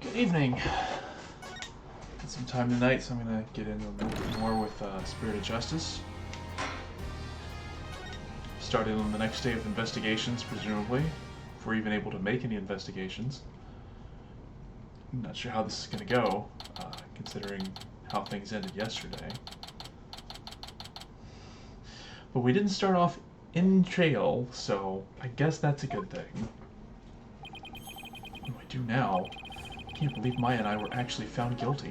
Good evening. Got some time tonight, so I'm going to get into a little bit more with Spirit of Justice. Started on the next day of investigations, presumably, if we're even able to make any investigations. I'm not sure how this is going to go, considering how things ended yesterday. But we didn't start off in jail, so I guess that's a good thing. What do I do now? I can't believe Maya and I were actually found guilty.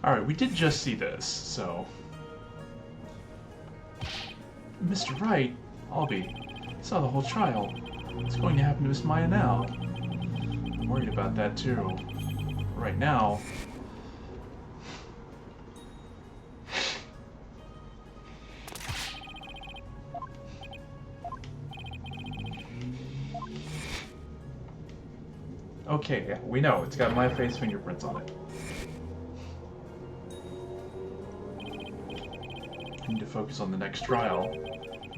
Alright, we did just see this, so... Mr. Wright, Albie, saw the whole trial. What's going to happen to Miss Maya now? I'm worried about that too. Right now... Okay, yeah, we know. It's got my face fingerprints on it. I need to focus on the next trial.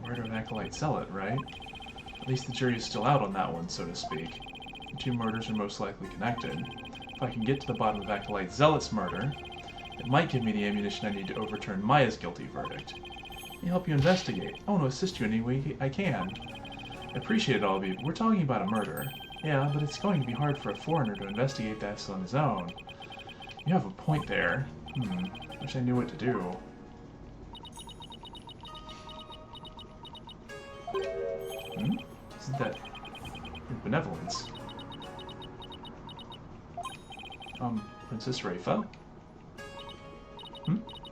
Murder of an Acolyte Zealot, right? At least the jury is still out on that one, so to speak. The two murders are most likely connected. If I can get to the bottom of Acolyte Zealot's murder, it might give me the ammunition I need to overturn Maya's guilty verdict. Let me help you investigate. I want to assist you in any way I can. I appreciate it, Albie, but we're talking about a murder. Yeah, but it's going to be hard for a foreigner to investigate that on his own. You have a point there. Wish I knew what to do. Isn't that your benevolence? Princess Rafa?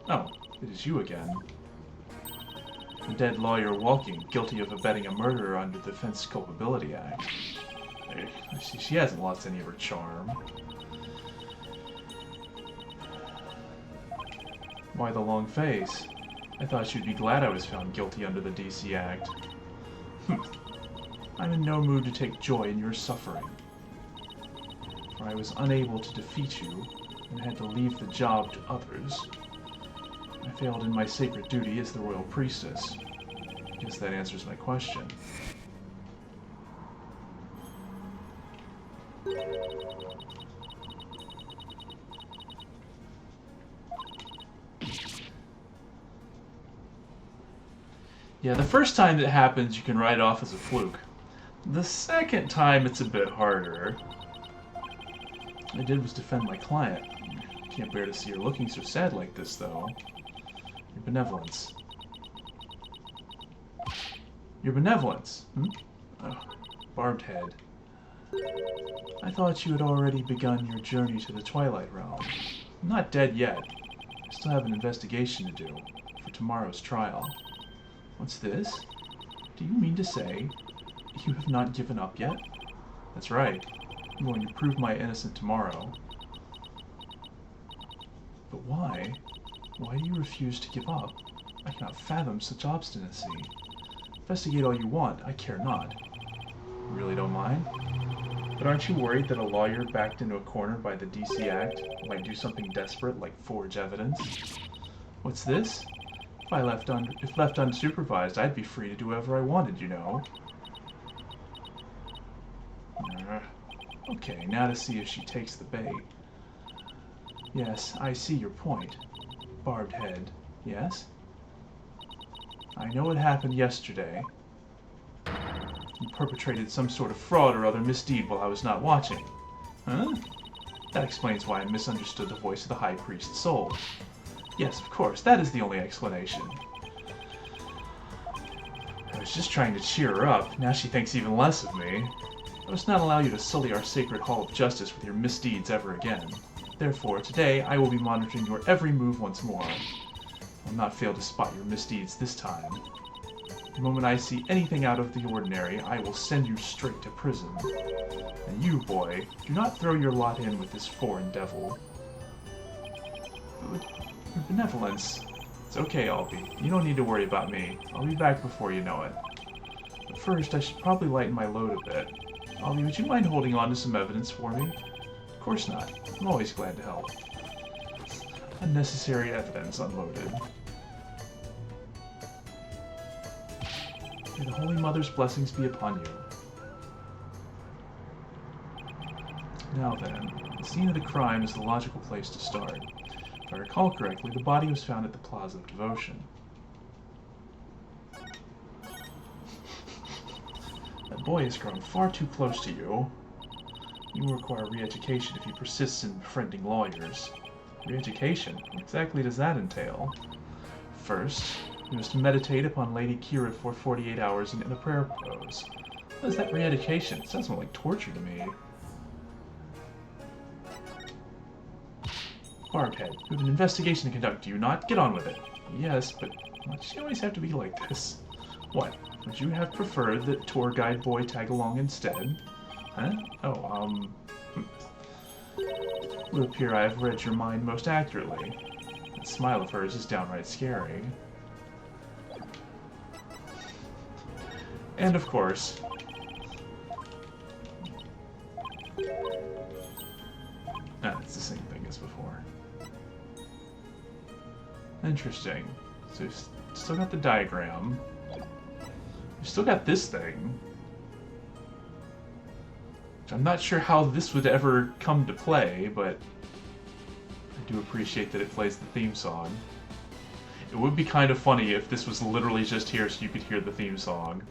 Oh, it is you again. A dead lawyer walking, guilty of abetting a murderer under the Defense Culpability Act. She hasn't lost any of her charm. Why the long face? I thought you'd be glad I was found guilty under the DC Act. I'm in no mood to take joy in your suffering. For I was unable to defeat you, and had to leave the job to others. I failed in my sacred duty as the Royal Priestess. I guess that answers my question. Yeah, the first time that happens, you can write off as a fluke. The second time, it's a bit harder. What I did was defend my client. Can't bear to see her looking so sad like this, though. Your benevolence. Your benevolence, Oh, barbed head. I thought you had already begun your journey to the Twilight Realm. I'm not dead yet. I still have an investigation to do for tomorrow's trial. What's this? Do you mean to say you have not given up yet? That's right. I'm going to prove my innocence tomorrow. But why? Why do you refuse to give up? I cannot fathom such obstinacy. Investigate all you want, I care not. You really don't mind? But aren't you worried that a lawyer backed into a corner by the DC Act might do something desperate like forge evidence? What's this? If left unsupervised, I'd be free to do whatever I wanted, you know. Okay, now to see if she takes the bait. Yes, I see your point. Barbed head, yes? I know what happened yesterday. You perpetrated some sort of fraud or other misdeed while I was not watching. Huh? That explains why I misunderstood the voice of the High Priest's soul. Yes, of course, that is the only explanation. I was just trying to cheer her up. Now she thinks even less of me. I must not allow you to sully our sacred Hall of Justice with your misdeeds ever again. Therefore, today I will be monitoring your every move once more. I will not fail to spot your misdeeds this time. The moment I see anything out of the ordinary, I will send you straight to prison. And you, boy, do not throw your lot in with this foreign devil. Your benevolence. It's okay, Albie. You don't need to worry about me. I'll be back before you know it. But first, I should probably lighten my load a bit. Albie, would you mind holding on to some evidence for me? Of course not. I'm always glad to help. Unnecessary evidence unloaded. May the Holy Mother's blessings be upon you. Now then, the scene of the crime is the logical place to start. If I recall correctly, the body was found at the Plaza of Devotion. That boy has grown far too close to you. You will require re-education if he persists in befriending lawyers. Re-education? What exactly does that entail? First, you must meditate upon Lady Kira for 48 hours in a prayer pose. What is that re-education? It sounds more like torture to me. Barbhead, you have an investigation to conduct, do you not? Get on with it. Yes, but why does she always have to be like this? What? Would you have preferred that tour guide boy tag along instead? Huh? Oh, It would appear I have read your mind most accurately. That smile of hers is downright scary. And of course... it's the same thing as before. Interesting. So we've still got the diagram. We've still got this thing. Which I'm not sure how this would ever come to play, but I do appreciate that it plays the theme song. It would be kind of funny if this was literally just here so you could hear the theme song.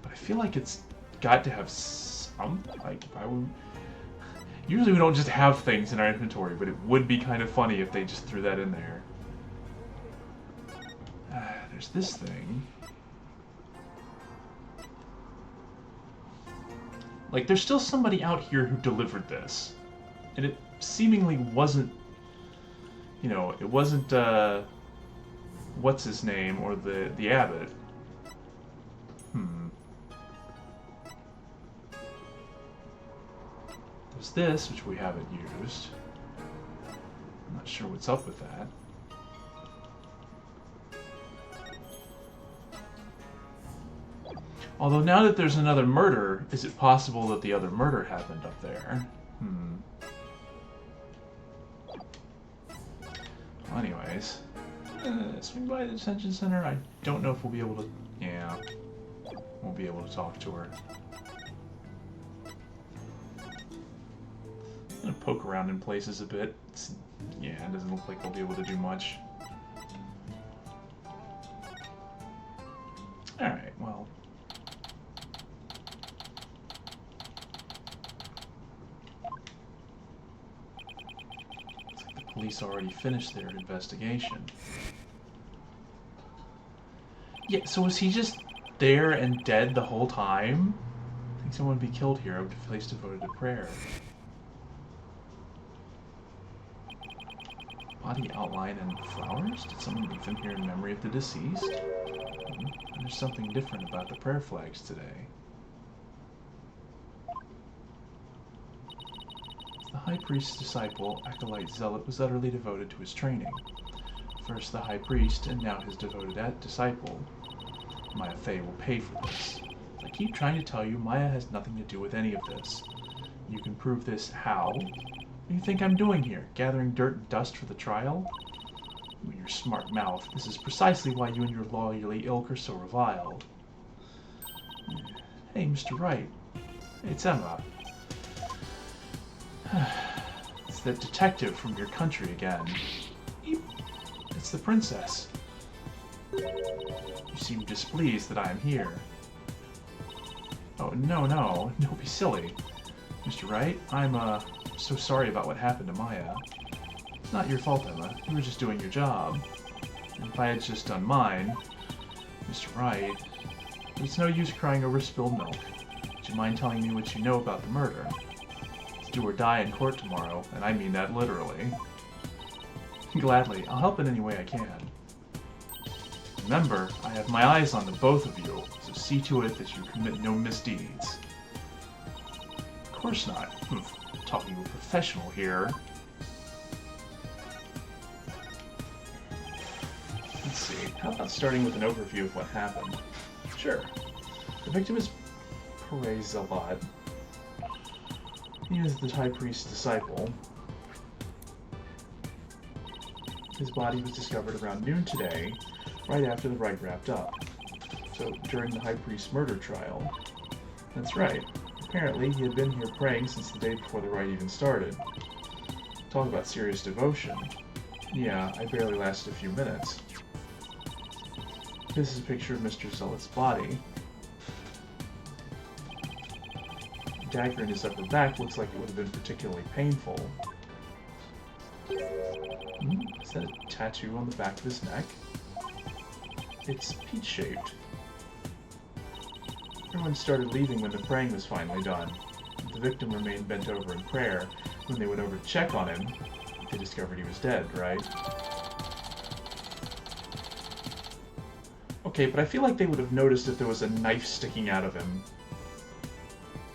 But I feel like it's got to have some... like, if I would... Usually we don't just have things in our inventory, but it would be kind of funny if they just threw that in there. There's this thing. Like, there's still somebody out here who delivered this. And it seemingly wasn't... You know, it wasn't, what's his name, or the abbot. There's this, which we haven't used. I'm not sure what's up with that. Although now that there's another murder, is it possible that the other murder happened up there? Well, anyways. Swing by the detention center. I don't know if we'll be able to... Yeah. Won't be able to talk to her. I'm gonna poke around in places a bit. Yeah, it doesn't look like we'll be able to do much. Alright, well... Police already finished their investigation. Yeah, so was he just there and dead the whole time? I think someone would be killed here. A place devoted to prayer. Body outline and flowers? Did someone leave them here in memory of the deceased? There's something different about the prayer flags today. The High Priest's disciple, Acolyte Zealot, was utterly devoted to his training. First the High Priest, and now his devoted disciple. Maya Fey will pay for this. I keep trying to tell you, Maya has nothing to do with any of this. You can prove this how? What do you think I'm doing here? Gathering dirt and dust for the trial? With your smart mouth, this is precisely why you and your lawyerly ilk are so reviled. Hey, Mr. Wright. It's Emma. It's that detective from your country again. It's the princess. You seem displeased that I am here. Oh, no, don't be silly. Mr. Wright, I'm, so sorry about what happened to Maya. It's not your fault, Emma. You were just doing your job. And if I had just done mine... Mr. Wright, it's no use crying over spilled milk. Would you mind telling me what you know about the murder? Do or die in court tomorrow, and I mean that literally. Gladly, I'll help in any way I can. Remember, I have my eyes on the both of you, so see to it that you commit no misdeeds. Of course not. Talking to a professional here. Let's see, how about starting with an overview of what happened? Sure. The victim is praised a lot. He is the High Priest's disciple. His body was discovered around noon today, right after the rite wrapped up. So, during the High Priest's murder trial. That's right. Apparently, he had been here praying since the day before the rite even started. Talk about serious devotion. Yeah, I barely lasted a few minutes. This is a picture of Mr. Zealot's body. The dagger in his upper back looks like it would have been particularly painful. Is that a tattoo on the back of his neck? It's peach-shaped. Everyone started leaving when the praying was finally done. The victim remained bent over in prayer. When they went over to check on him, they discovered he was dead, right? Okay, but I feel like they would have noticed if there was a knife sticking out of him.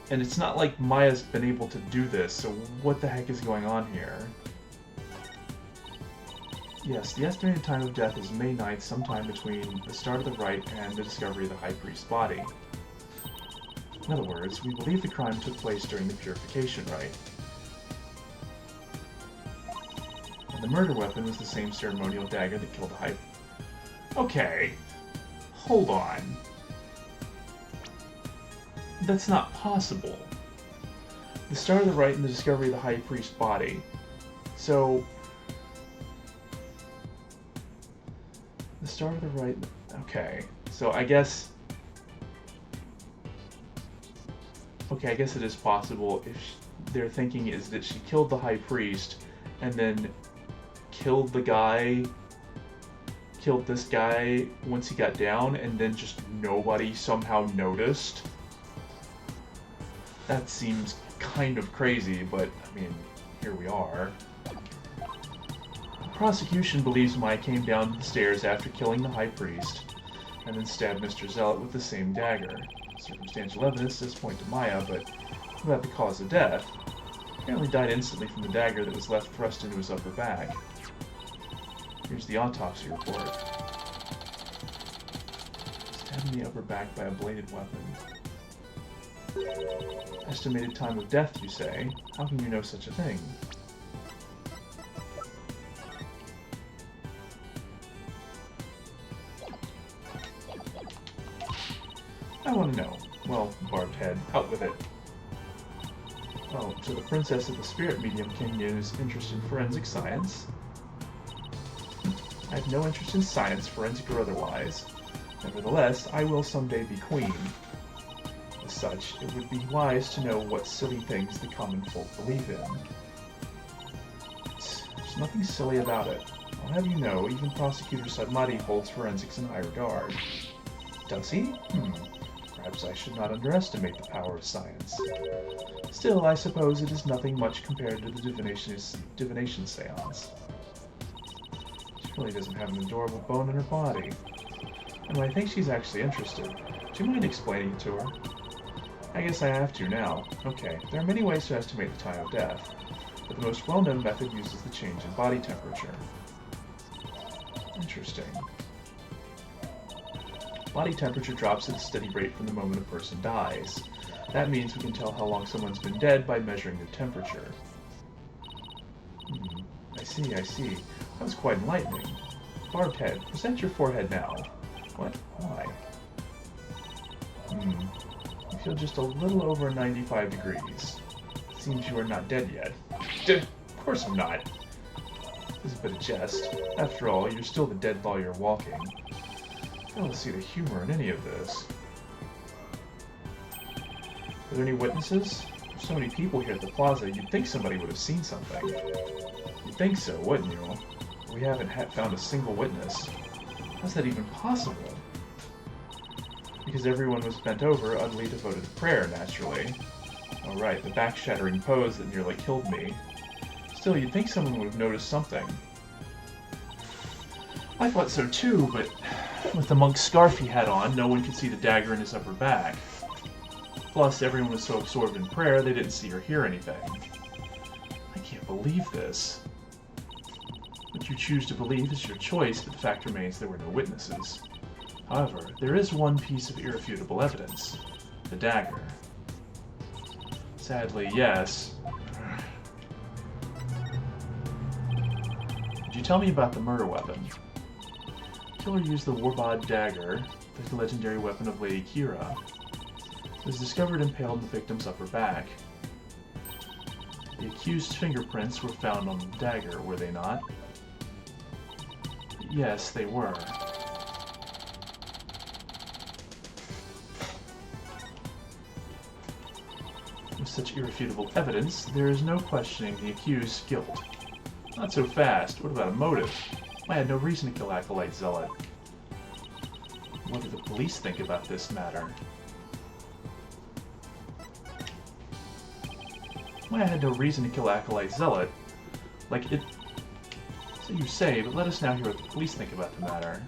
And it's not like Maya's been able to do this, so what the heck is going on here? Yes, the estimated time of death is May 9th, sometime between the start of the rite and the discovery of the High Priest's body. In other words, we believe the crime took place during the purification rite. And the murder weapon was the same ceremonial dagger that killed the High... Okay. Hold on. That's not possible. The start of the rite and the discovery of the High Priest's body. So... The start of the rite... Okay. So I guess... Okay, I guess it is possible if their thinking is that she killed the High Priest and then killed the guy... Killed this guy once he got down, and then just nobody somehow noticed. That seems kind of crazy, but, I mean, here we are. The prosecution believes Maya came down the stairs after killing the High Priest, and then stabbed Mr. Zealot with the same dagger. Circumstantial evidence does point to Maya, but about the cause of death. Apparently died instantly from the dagger that was left thrust into his upper back. Here's the autopsy report. Stabbed in the upper back by a bladed weapon. Estimated time of death, you say? How can you know such a thing? I want to know. Well, barbed head, out with it. Oh, so the princess of the spirit medium came in is interested in forensic science. I have no interest in science, forensic or otherwise. Nevertheless, I will someday be queen. As such, it would be wise to know what silly things the common folk believe in. There's nothing silly about it. I'll have you know, even Prosecutor Sadmati holds forensics in high regard. Does he? Perhaps I should not underestimate the power of science. Still, I suppose it is nothing much compared to the divination seance. She really doesn't have an adorable bone in her body. And I think she's actually interested. Do you mind explaining it to her? I guess I have to now. Okay, there are many ways to estimate the time of death, but the most well-known method uses the change in body temperature. Interesting. Body temperature drops at a steady rate from the moment a person dies. That means we can tell how long someone's been dead by measuring their temperature. I see. That was quite enlightening. Barbed head, present your forehead now. What? Why? You feel just a little over 95 degrees. Seems you are not dead yet. Of course I'm not. This is but a jest. After all, you're still the dead lawyer walking. I don't see the humor in any of this. Are there any witnesses? There's so many people here at the plaza, you'd think somebody would have seen something. You'd think so, wouldn't you? We haven't found a single witness. How's that even possible? Because everyone was bent over, utterly devoted to prayer, naturally. Oh right, the back-shattering pose that nearly killed me. Still, you'd think someone would have noticed something. I thought so too, but With the monk's scarf he had on, no one could see the dagger in his upper back. Plus, everyone was so absorbed in prayer they didn't see or hear anything. I can't believe this. What you choose to believe is your choice, but the fact remains there were no witnesses. However, there is one piece of irrefutable evidence. The dagger. Sadly, yes. Could you tell me about the murder weapon? The killer used the Warbod dagger, the legendary weapon of Lady Kira. It was discovered impaled in the victim's upper back. The accused's fingerprints were found on the dagger, were they not? Yes, they were. With such irrefutable evidence, there is no questioning the accused's guilt. Not so fast. What about a motive? I had no reason to kill Acolyte Zealot. What do the police think about this matter? Why I had no reason to kill Acolyte Zealot? Like, it... So you say, but let us now hear what the police think about the matter.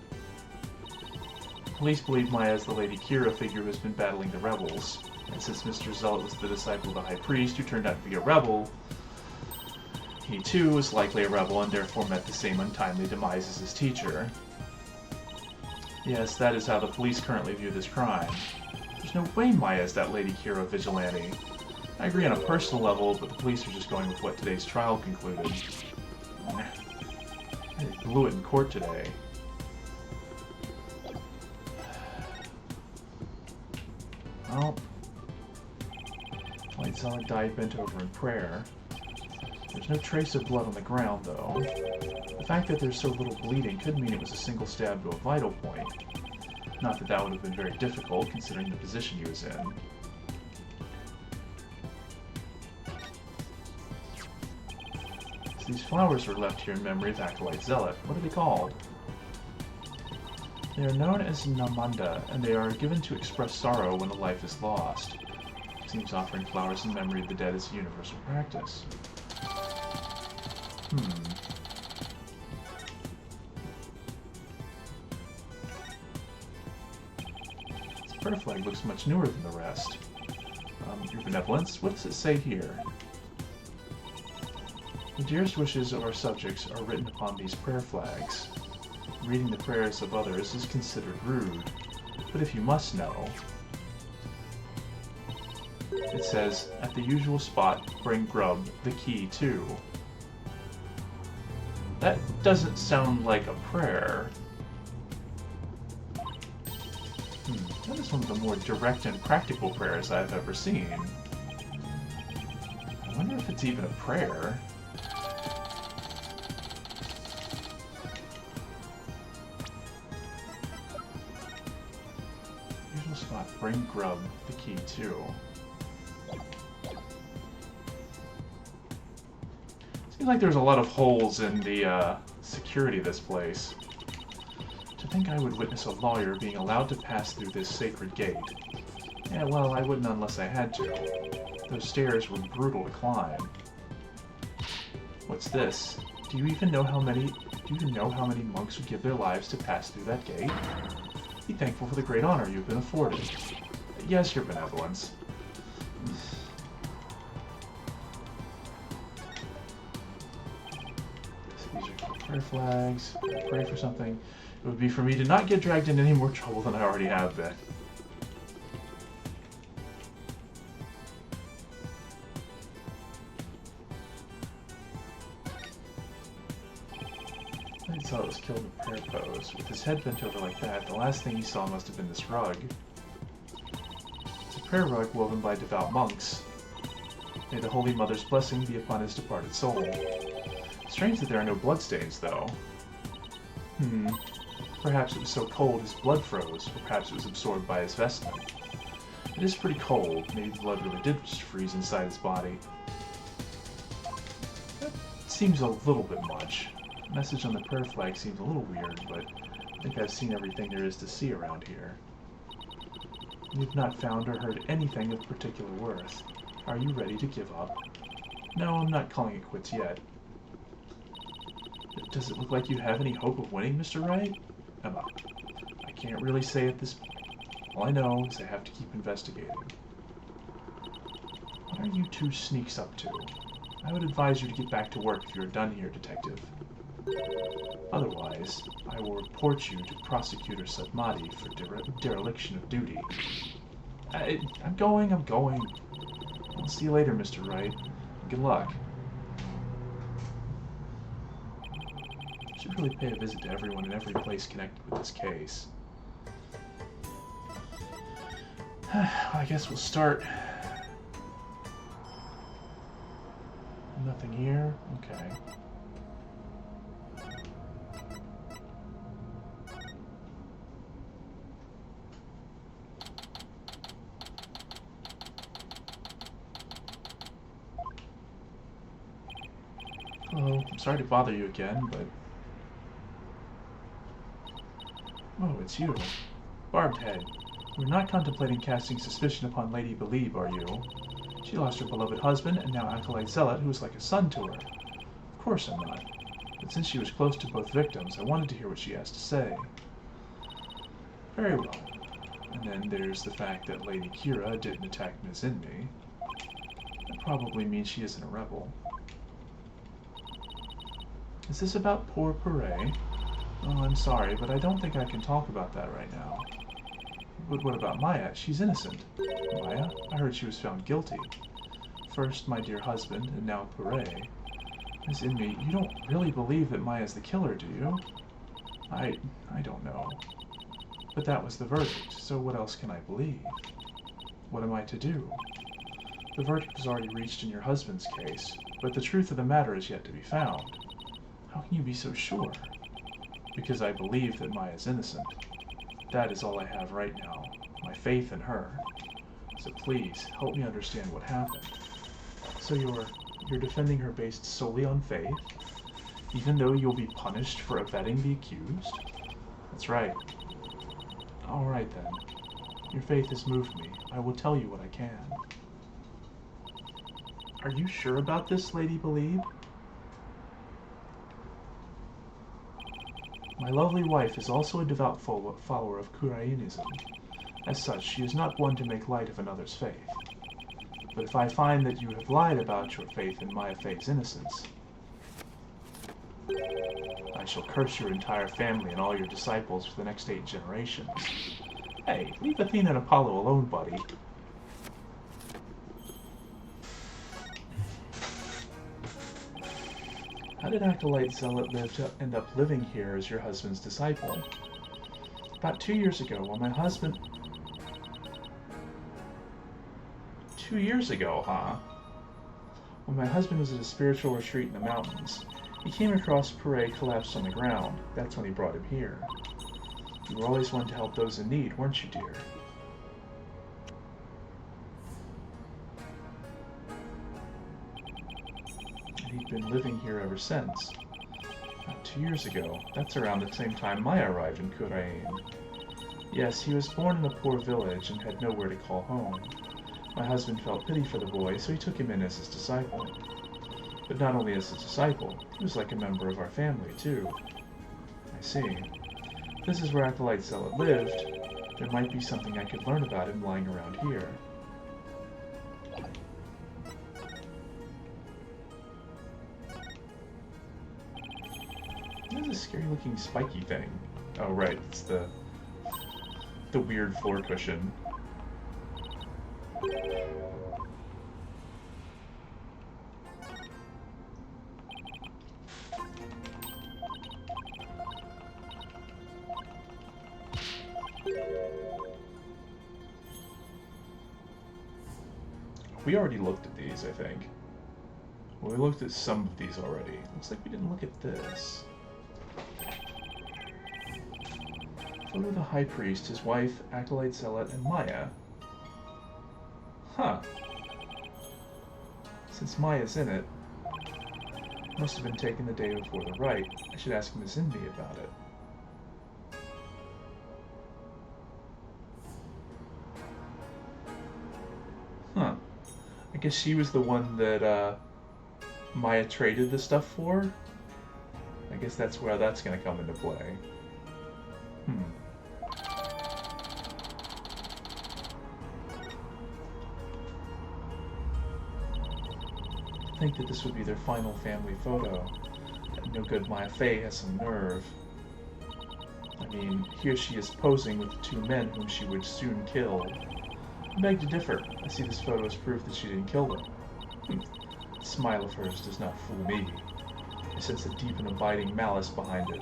The police believe Maya is the Lady Kira figure who has been battling the rebels. And since Mr. Zealot was the disciple of the High Priest who turned out to be a rebel, he too was likely a rebel and therefore met the same untimely demise as his teacher. Yes, that is how the police currently view this crime. There's no way Maya is that Lady Kira vigilante. I agree on a personal level, but the police are just going with what today's trial concluded. They blew it in court today. Well, White Zealot died bent over in prayer. There's no trace of blood on the ground, though. The fact that there's so little bleeding could mean it was a single stab to a vital point. Not that that would have been very difficult, considering the position he was in. So these flowers were left here in memory of Acolyte Zealot. What are they called? They are known as Namanda, and they are given to express sorrow when a life is lost. It seems offering flowers in memory of the dead is a universal practice. This prayer flag looks much newer than the rest. Your Benevolence, what does it say here? The dearest wishes of our subjects are written upon these prayer flags. Reading the prayers of others is considered rude, but if you must know, it says, at the usual spot, bring grub, the key too. That doesn't sound like a prayer. That is one of the more direct and practical prayers I've ever seen. I wonder if it's even a prayer. Usual spot, bring grub, the key too. Seems like there's a lot of holes in the security of this place. To think I would witness a lawyer being allowed to pass through this sacred gate. Yeah, well, I wouldn't unless I had to. Those stairs were brutal to climb. What's this? Do you even know how many monks would give their lives to pass through that gate? Be thankful for the great honor you've been afforded. Yes, your benevolence. So these are prayer flags. Pray for something. It would be for me to not get dragged into any more trouble than I already have been. I saw it was killed in prayer pose. With his head bent over like that, the last thing he saw must have been this rug. It's a prayer rug woven by devout monks. May the Holy Mother's blessing be upon his departed soul. Strange that there are no bloodstains, though. Perhaps it was so cold his blood froze, or perhaps it was absorbed by his vestment. It is pretty cold. Maybe the blood really did just freeze inside his body. That seems a little bit much. The message on the prayer flag seems a little weird, but I think I've seen everything there is to see around here. You've not found or heard anything of particular worth. Are you ready to give up? No, I'm not calling it quits yet. Does it look like you have any hope of winning, Mr. Wright? Emma, Can't really say at this point. All I know is I have to keep investigating. What are you two sneaks up to? I would advise you to get back to work if you are done here, Detective. Otherwise, I will report you to Prosecutor Sadmati for dereliction of duty. I'm going. I'll see you later, Mr. Wright. Good luck. I should really pay a visit to everyone in every place connected with this case. I guess we'll start. Nothing here? Okay. Hello, I'm sorry to bother you again, but... Oh, it's you. Barbed Head. You're not contemplating casting suspicion upon Lady Believe, are you? She lost her beloved husband, and now Acolyte Zealot, who is like a son to her. Of course I'm not. But since she was close to both victims, I wanted to hear what she has to say. Very well. And then there's the fact that Lady Kira didn't attack Ms. Inmei. That probably means she isn't a rebel. Is this about poor Purée? Oh, I'm sorry, but I don't think I can talk about that right now. But what about Maya? She's innocent. Maya? I heard she was found guilty. First my dear husband, and now Purée. Ms. Inmei, you don't really believe that Maya's the killer, do you? I don't know. But that was the verdict, so what else can I believe? What am I to do? The verdict was already reached in your husband's case, but the truth of the matter is yet to be found. How can you be so sure? Because I believe that Maya's innocent. That is all I have right now, my faith in her. So please, help me understand what happened. So you're defending her based solely on faith, even though you'll be punished for abetting the accused? That's right. All right then. Your faith has moved me. I will tell you what I can. Are you sure about this, Lady Believe? My lovely wife is also a devout follower of Kurainism. As such, she is not one to make light of another's faith. But if I find that you have lied about your faith in Maya Fey's innocence, I shall curse your entire family and all your disciples for the next 8 generations. Hey, leave Athena and Apollo alone, buddy. How did Acolyte Zealot end up living here as your husband's disciple? About 2 years ago, when my husband... 2 years ago, huh? When my husband was at a spiritual retreat in the mountains, he came across Purée collapsed on the ground. That's when he brought him here. You were always one to help those in need, weren't you, dear? And he'd been living here ever since. About 2 years ago. That's around the same time Maya arrived in Khura'in. Yes, he was born in a poor village and had nowhere to call home. My husband felt pity for the boy, so he took him in as his disciple. But not only as a disciple, he was like a member of our family, too. I see. If this is where Acolyte Zealot lived, there might be something I could learn about him lying around here. What is this scary-looking spiky thing? Oh, right, it's the weird floor cushion. We already looked at these, I think. Well, we looked at some of these already. Looks like we didn't look at this. Photo of the High Priest, his wife, Acolyte Zealot, and Maya. Huh. Since Maya's in it, must have been taken the day before the rite. I should ask Ms. Inmei about it. Huh. I guess she was the one that Maya traded the stuff for? I guess that's where that's going to come into play. think that this would be their final family photo. No good Maya Fey has some nerve. I mean, here she is posing with the two men whom she would soon kill. I beg to differ. I see this photo as proof that she didn't kill them. The smile of hers does not fool me. I sense a deep and abiding malice behind it.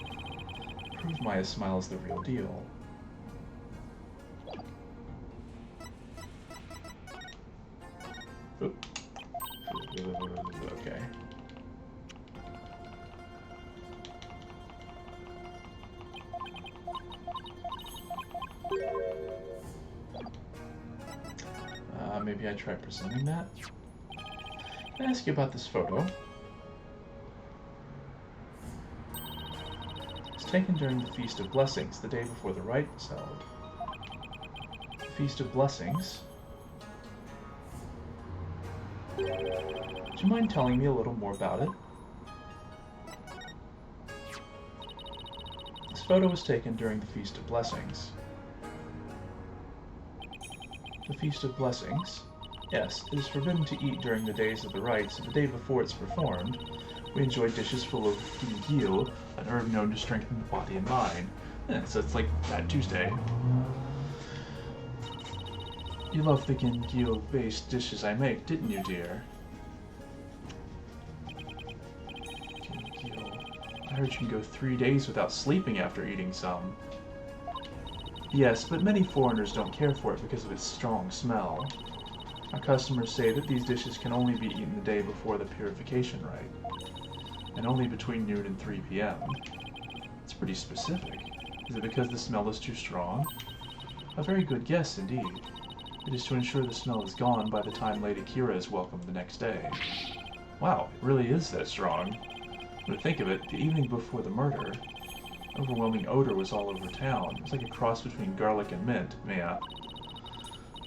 Prove Maya's smile is the real deal. Oop. Okay. Maybe I try presenting that? Can I ask you about this photo? It's taken during the Feast of Blessings, the day before the rite was held. The Feast of Blessings? Would you mind telling me a little more about it? This photo was taken during the Feast of Blessings. The Feast of Blessings? Yes, it is forbidden to eat during the days of the rites, and the day before it's performed, we enjoy dishes full of gingil, an herb known to strengthen the body and mind. So it's like Fat Tuesday. You loved the gingil-based dishes I make, didn't you, dear? Gingil. I heard you can go 3 days without sleeping after eating some. Yes, but many foreigners don't care for it because of its strong smell. Our customers say that these dishes can only be eaten the day before the purification rite, and only between noon and 3 p.m. It's pretty specific. Is it because the smell is too strong? A very good guess, indeed. It is to ensure the smell is gone by the time Lady Kira is welcomed the next day. Wow, it really is that strong. When I think of it, the evening before the murder, overwhelming odor was all over town. It was like a cross between garlic and mint, Mia.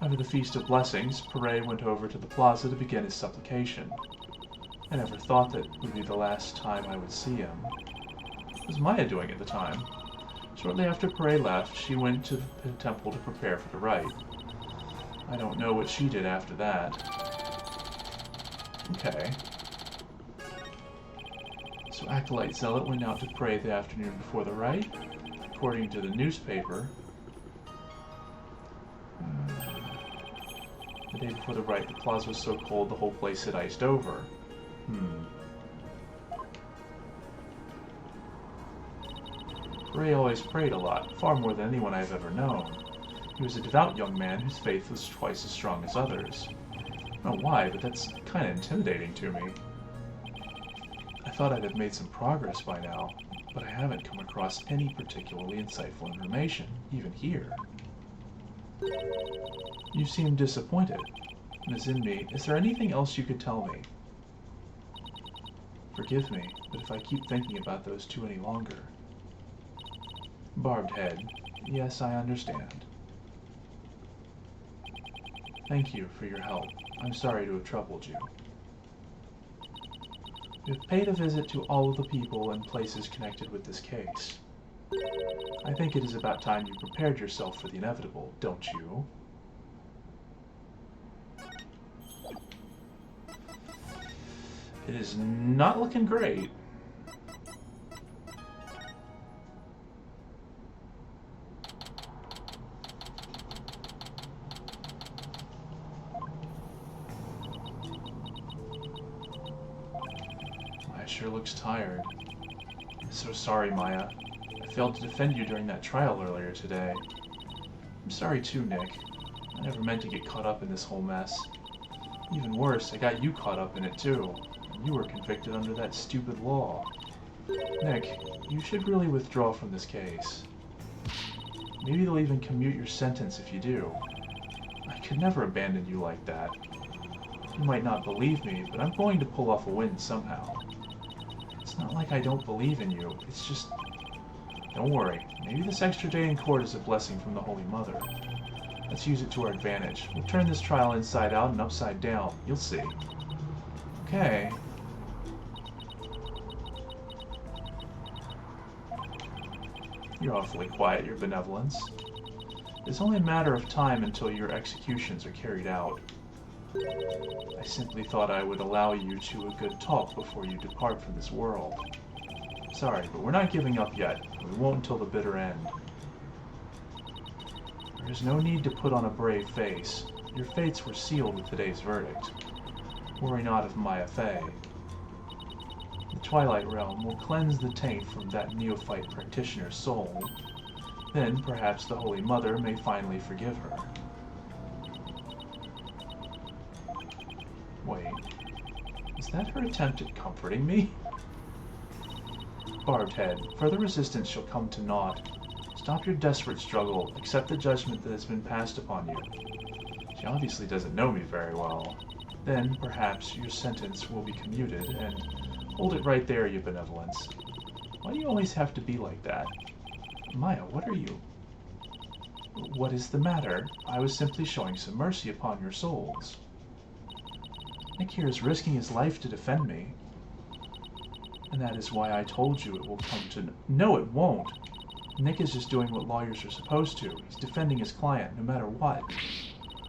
After the Feast of Blessings, Pare went over to the plaza to begin his supplication. I never thought that would be the last time I would see him. What was Maya doing at the time? Shortly after Pare left, she went to the temple to prepare for the rite. I don't know what she did after that. Okay. So Acolyte Zealot went out to pray the afternoon before the rite. According to the newspaper, the day before the rite, the plaza was so cold the whole place had iced over. Ray always prayed a lot, far more than anyone I've ever known. He was a devout young man whose faith was twice as strong as others. I don't know why, but that's kind of intimidating to me. I thought I'd have made some progress by now, but I haven't come across any particularly insightful information, even here. You seem disappointed. Ms. Inmi, is there anything else you could tell me? Forgive me, but if I keep thinking about those two any longer... Barbed head. Yes, I understand. Thank you for your help. I'm sorry to have troubled you. You have paid a visit to all of the people and places connected with this case. I think it is about time you prepared yourself for the inevitable, don't you? It is not looking great. Sure looks tired. I'm so sorry, Maya. I failed to defend you during that trial earlier today. I'm sorry too, Nick. I never meant to get caught up in this whole mess. Even worse, I got you caught up in it too. And you were convicted under that stupid law. Nick, you should really withdraw from this case. Maybe they'll even commute your sentence if you do. I could never abandon you like that. You might not believe me, but I'm going to pull off a win somehow. It's not like I don't believe in you, it's just... Don't worry, maybe this extra day in court is a blessing from the Holy Mother. Let's use it to our advantage. We'll turn this trial inside out and upside down. You'll see. Okay. You're awfully quiet, Your Benevolence. It's only a matter of time until your executions are carried out. I simply thought I would allow you to a good talk before you depart from this world. Sorry, but we're not giving up yet. We won't until the bitter end. There is no need to put on a brave face. Your fates were sealed with today's verdict. Worry not of Maya Fey. The Twilight Realm will cleanse the taint from that neophyte practitioner's soul. Then, perhaps the Holy Mother may finally forgive her. Wait, is that her attempt at comforting me? Barbed head, further resistance shall come to naught. Stop your desperate struggle, accept the judgment that has been passed upon you. She obviously doesn't know me very well. Then, perhaps, your sentence will be commuted, and hold it right there, you benevolence. Why do you always have to be like that? Maya, what are you? What is the matter? I was simply showing some mercy upon your souls. Nick here is risking his life to defend me. And that is why I told you it will come to... No, it won't. Nick is just doing what lawyers are supposed to. He's defending his client, no matter what.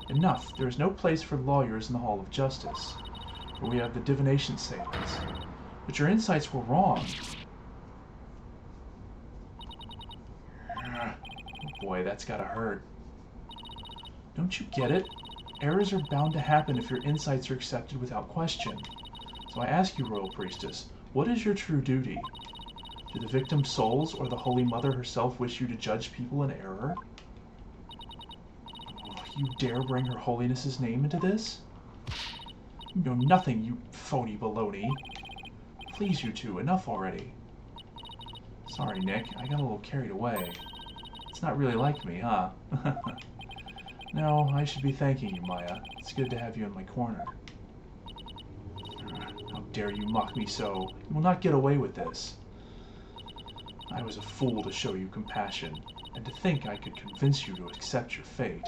Enough. There is no place for lawyers in the Hall of Justice. Where we have the divination savings. But your insights were wrong. Boy, that's gotta hurt. Don't you get it? Errors are bound to happen if your insights are accepted without question. So I ask you, Royal Priestess, what is your true duty? Do the victim's souls or the Holy Mother herself wish you to judge people in error? You dare bring Her Holiness's name into this? You know nothing, you phony baloney. Please, you two, enough already. Sorry, Nick, I got a little carried away. It's not really like me, huh? No, I should be thanking you, Maya. It's good to have you in my corner. How dare you mock me so? You will not get away with this. I was a fool to show you compassion, and to think I could convince you to accept your fate.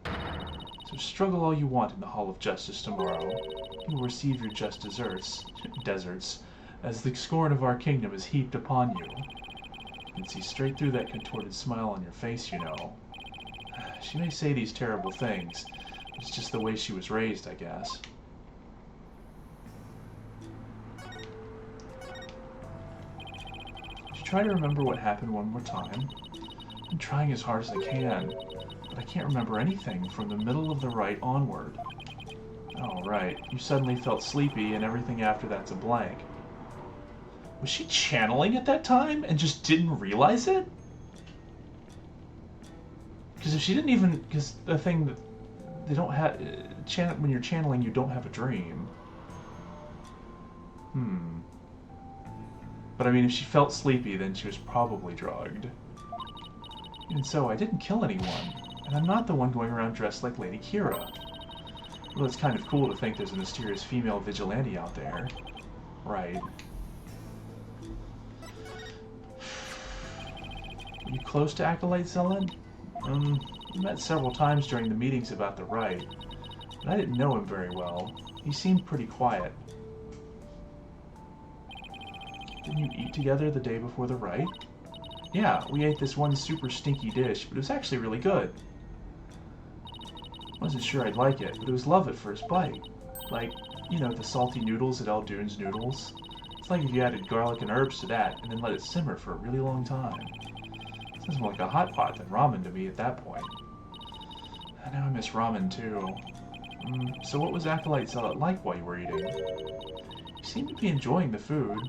So struggle all you want in the Hall of Justice tomorrow. You will receive your just deserts, as the scorn of our kingdom is heaped upon you. You can see straight through that contorted smile on your face, you know. She may say these terrible things, but it's just the way she was raised, I guess. Would you try to remember what happened one more time? I'm trying as hard as I can, but I can't remember anything from the middle of the rite onward. Oh, right. You suddenly felt sleepy, and everything after that's a blank. Was she channeling at that time and just didn't realize it? Because if she didn't even... Because the thing that they don't have... when you're channeling, you don't have a dream. But I mean, if she felt sleepy, then she was probably drugged. Even so, I didn't kill anyone. And I'm not the one going around dressed like Lady Kira. Well, it's kind of cool to think there's a mysterious female vigilante out there. Right. Were you close to Acolyte Zealot? We met several times during the meetings about the rite, but I didn't know him very well. He seemed pretty quiet. Didn't you eat together the day before the rite? Yeah, we ate this one super stinky dish, but it was actually really good. Wasn't sure I'd like it, but it was love at first bite. Like, you know, the salty noodles at Eldune's Noodles. It's like if you added garlic and herbs to that, and then let it simmer for a really long time. Sounds more like a hot pot than ramen to me at that point. And now I miss ramen too. So what was Acolyte Zealot like while you were eating? He seemed to be enjoying the food,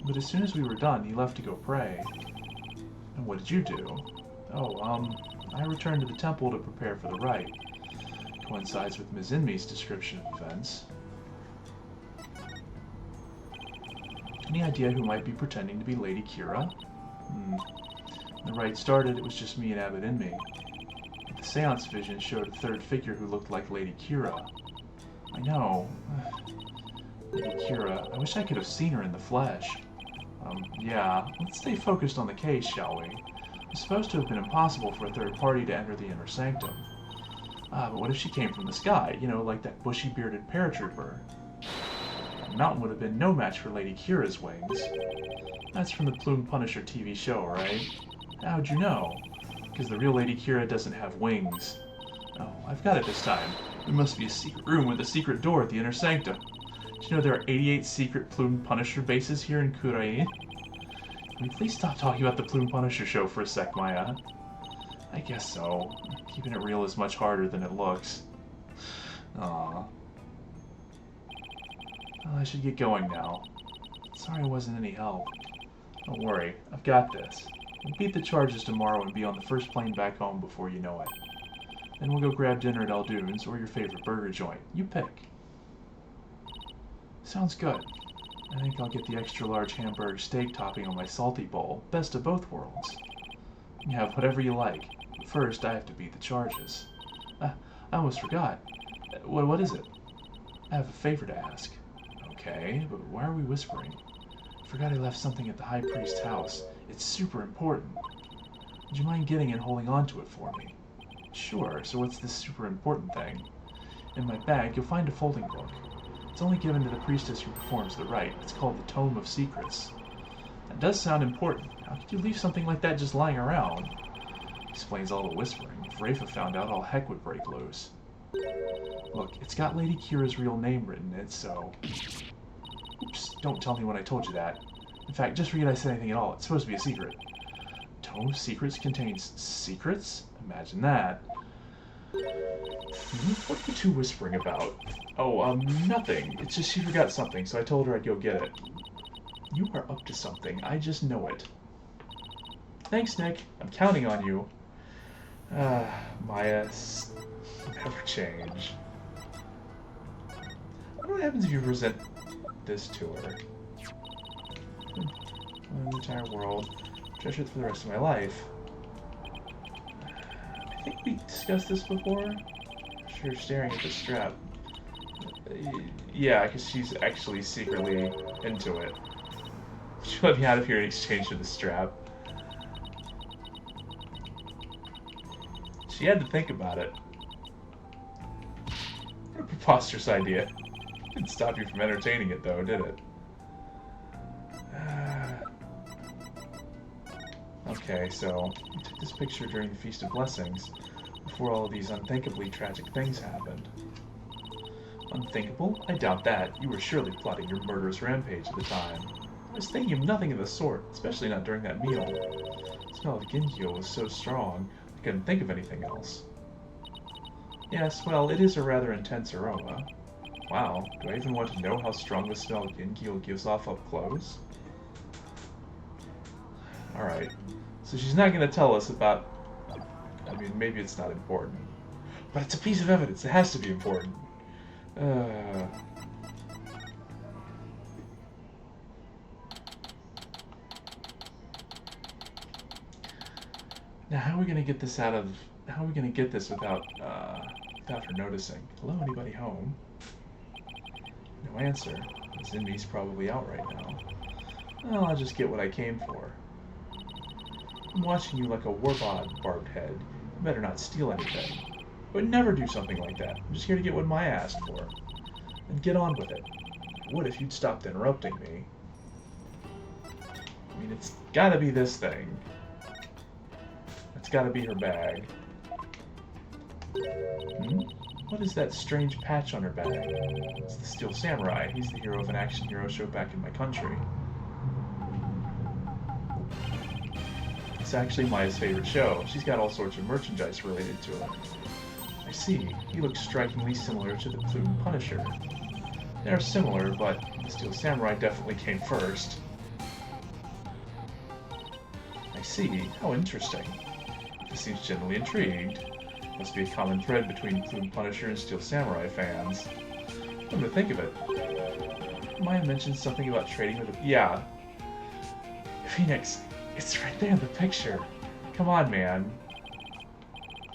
but as soon as we were done, he left to go pray. And what did you do? Oh, I returned to the temple to prepare for the rite. Coincides with Mizinmi's description of events. Any idea who might be pretending to be Lady Kira? When the rite started, it was just me and Abbot Inmate. But the seance vision showed a third figure who looked like Lady Kira. I know. Lady Kira, I wish I could have seen her in the flesh. Yeah, let's stay focused on the case, shall we? It's supposed to have been impossible for a third party to enter the inner sanctum. But what if she came from the sky? You know, like that bushy-bearded paratrooper. That mountain would have been no match for Lady Kira's wings. That's from the Plume Punisher TV show, right? How'd you know? Because the real Lady Kira doesn't have wings. Oh, I've got it this time. There must be a secret room with a secret door at the inner sanctum. Did you know there are 88 secret Plume Punisher bases here in Kurain? Can we please stop talking about the Plume Punisher show for a sec, Maya? I guess so. Keeping it real is much harder than it looks. Aww. Well, I should get going now. Sorry I wasn't any help. Don't worry, I've got this. We'll beat the charges tomorrow and be on the first plane back home before you know it. Then we'll go grab dinner at Eldune's or your favorite burger joint. You pick. Sounds good. I think I'll get the extra large hamburger steak topping on my salty bowl. Best of both worlds. You have whatever you like. But first, I have to beat the charges. I almost forgot. What is it? I have a favor to ask. Okay, but why are we whispering? I forgot I left something at the High Priest's house. It's super important. Would you mind getting it and holding on to it for me? Sure, so what's this super important thing? In my bag, you'll find a folding book. It's only given to the priestess who performs the rite. It's called the Tome of Secrets. That does sound important. How could you leave something like that just lying around? Explains all the whispering. If Rafa found out, all heck would break loose. Look, it's got Lady Kira's real name written in it, so... Oops, don't tell me when I told you that. In fact, just forget I said anything at all. It's supposed to be a secret. Tome of Secrets contains secrets? Imagine that. What are you two whispering about? Oh, nothing. It's just she forgot something, so I told her I'd go get it. You are up to something. I just know it. Thanks, Nick. I'm counting on you. Maya, never change. I wonder what happens if you present this to her. The entire world. Treasure it for the rest of my life. I think we discussed this before. Sure, staring at the strap. Yeah, because she's actually secretly into it. She let me out of here in exchange for the strap. She had to think about it. What a preposterous idea. Didn't stop you from entertaining it, though, did it? Okay, so you took this picture during the Feast of Blessings, before all of these unthinkably tragic things happened. Unthinkable? I doubt that. You were surely plotting your murderous rampage at the time. I was thinking of nothing of the sort, especially not during that meal. The smell of Gingyo was so strong, I couldn't think of anything else. Yes, well, it is a rather intense aroma. Wow, do I even want to know how strong the smell of Gingyo gives off up close? Alright, so she's not going to tell us about... I mean, maybe it's not important. But it's a piece of evidence, it has to be important. Now, how are we going to get this out of... How are we going to get this without her noticing? Hello, anybody home? No answer. Zinmi's probably out right now. Well, I'll just get what I came for. I'm watching you like a warbod, barbed head. You better not steal anything. I would never do something like that. I'm just here to get what Maya asked for. And get on with it. I would if you'd stopped interrupting me. I mean, it's gotta be this thing. It's gotta be her bag. What is that strange patch on her bag? It's the Steel Samurai. He's the hero of an action hero show back in my country. It's actually Maya's favorite show. She's got all sorts of merchandise related to it. I see. He looks strikingly similar to the Plume Punisher. They're similar, but the Steel Samurai definitely came first. I see. How interesting. He seems generally intrigued. Must be a common thread between Plume Punisher and Steel Samurai fans. Come to think of it, Maya mentioned something about trading with a... Yeah. Phoenix, it's right there in the picture. Come on, man.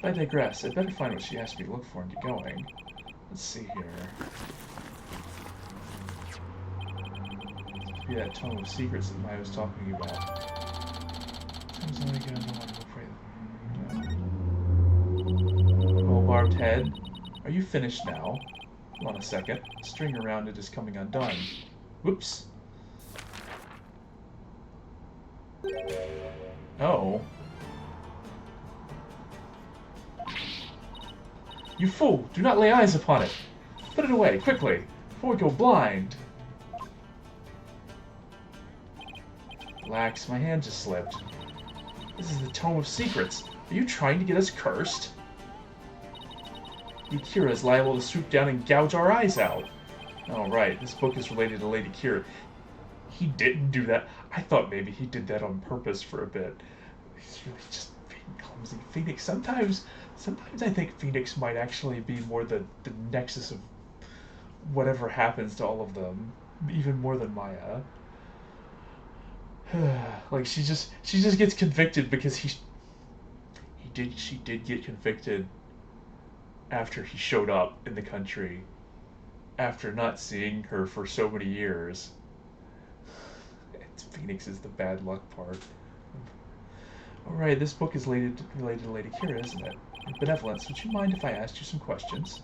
I digress. I'd better find what she asked me to look for and get going. Let's see here. Must be that Tome of Secrets that Maya was talking about. Sometimes I get on the barbed head. Are you finished now? Hold on a second. The string around it is coming undone. Whoops. Oh. You fool! Do not lay eyes upon it! Put it away, quickly, before we go blind! Relax, my hand just slipped. This is the Tome of Secrets. Are you trying to get us cursed? Lady Kira is liable to swoop down and gouge our eyes out. Oh, right, this book is related to Lady Kira. He didn't do that. I thought maybe he did that on purpose for a bit. He's really just being clumsy. Phoenix, sometimes I think Phoenix might actually be more the nexus of whatever happens to all of them, even more than Maya. Like she just gets convicted because she did get convicted after he showed up in the country after not seeing her for so many years. Phoenix is the bad luck part. Alright, this book is related to Lady Kira, isn't it? Benevolence, would you mind if I asked you some questions?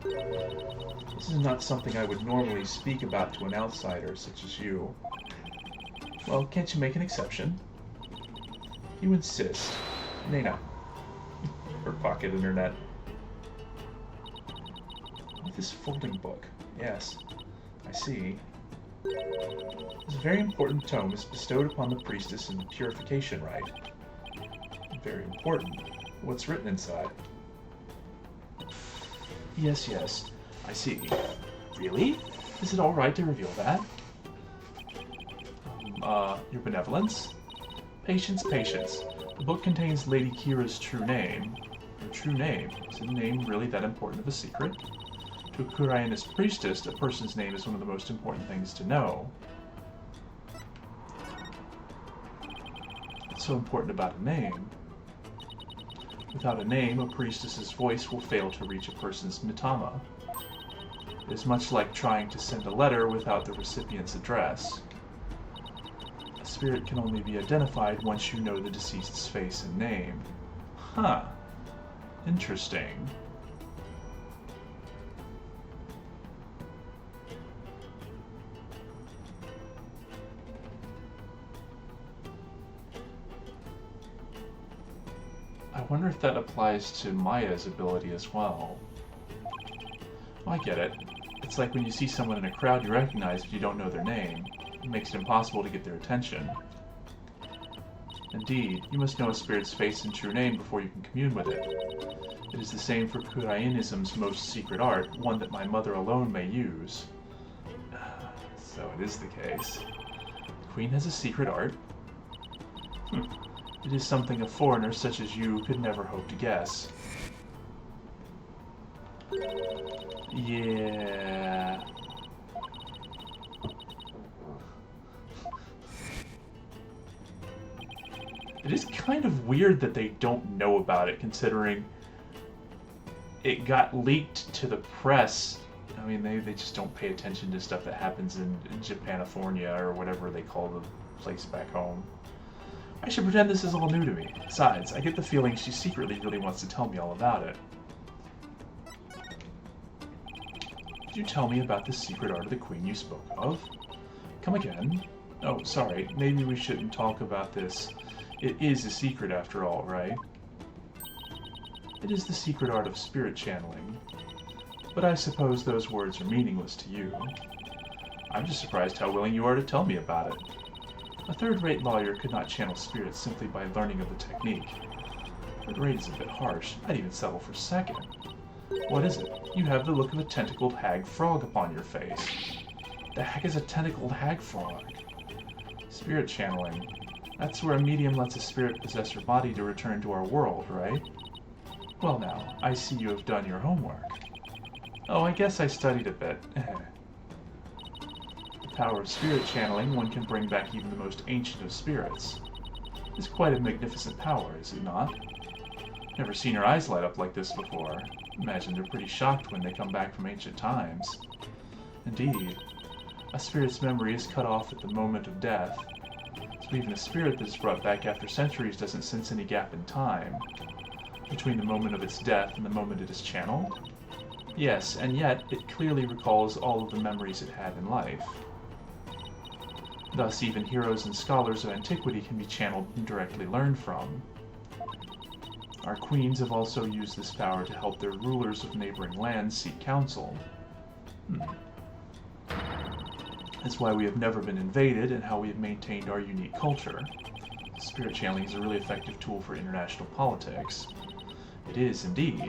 This is not something I would normally speak about to an outsider such as you. Well, can't you make an exception? You insist. Nena. Her pocket internet. This folding book. Yes, I see. This very important tome is bestowed upon the priestess in the purification rite. Very important. What's written inside? Yes, I see. Really? Is it alright to reveal that? Your benevolence? Patience. The book contains Lady Kira's true name. Her true name? Is a name really that important of a secret? To a Kurayanist priestess, a person's name is one of the most important things to know. What's so important about a name? Without a name, a priestess's voice will fail to reach a person's mitama. It is much like trying to send a letter without the recipient's address. A spirit can only be identified once you know the deceased's face and name. Huh. Interesting. I wonder if that applies to Maya's ability as well. I get it. It's like when you see someone in a crowd you recognize but you don't know their name. It makes it impossible to get their attention. Indeed, you must know a spirit's face and true name before you can commune with it. It is the same for Kurayanism's most secret art, one that my mother alone may use. So it is the case. The Queen has a secret art? It is something a foreigner such as you could never hope to guess. Yeah. It is kind of weird that they don't know about it, considering it got leaked to the press. I mean, they just don't pay attention to stuff that happens in Japanifornia, or whatever they call the place back home. I should pretend this is all new to me. Besides, I get the feeling she secretly really wants to tell me all about it. Could you tell me about the secret art of the Queen you spoke of? Come again? Oh, sorry. Maybe we shouldn't talk about this. It is a secret after all, right? It is the secret art of spirit channeling. But I suppose those words are meaningless to you. I'm just surprised how willing you are to tell me about it. A third-rate lawyer could not channel spirits simply by learning of the technique. Third-rate is a bit harsh. I'd even settle for second. What is it? You have the look of a tentacled hag frog upon your face. The heck is a tentacled hag frog? Spirit channeling. That's where a medium lets a spirit possess her body to return to our world, right? Well now, I see you have done your homework. Oh, I guess I studied a bit. The power of spirit channeling, one can bring back even the most ancient of spirits. It's quite a magnificent power, is it not? Never seen your eyes light up like this before. Imagine they're pretty shocked when they come back from ancient times. Indeed, a spirit's memory is cut off at the moment of death. So even a spirit that is brought back after centuries doesn't sense any gap in time between the moment of its death and the moment it is channeled? Yes, and yet it clearly recalls all of the memories it had in life. Thus, even heroes and scholars of antiquity can be channeled and directly learned from. Our queens have also used this power to help their rulers of neighboring lands seek counsel. That's why we have never been invaded and how we have maintained our unique culture. Spirit channeling is a really effective tool for international politics. It is, indeed.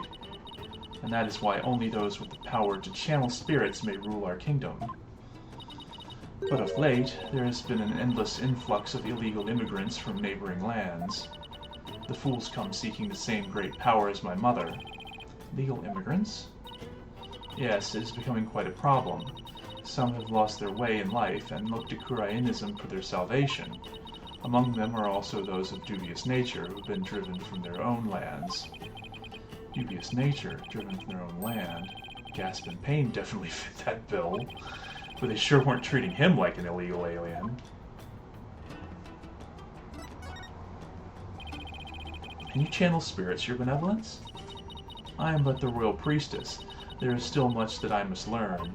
And that is why only those with the power to channel spirits may rule our kingdom. But of late, there has been an endless influx of illegal immigrants from neighboring lands. The fools come seeking the same great power as my mother. Legal immigrants? Yes, it is becoming quite a problem. Some have lost their way in life and look to Kurainism for their salvation. Among them are also those of dubious nature who have been driven from their own lands. Dubious nature, driven from their own land. Gasp and Pain definitely fit that bill, but they sure weren't treating him like an illegal alien. Can you channel spirits, your benevolence? I am but the royal priestess. There is still much that I must learn.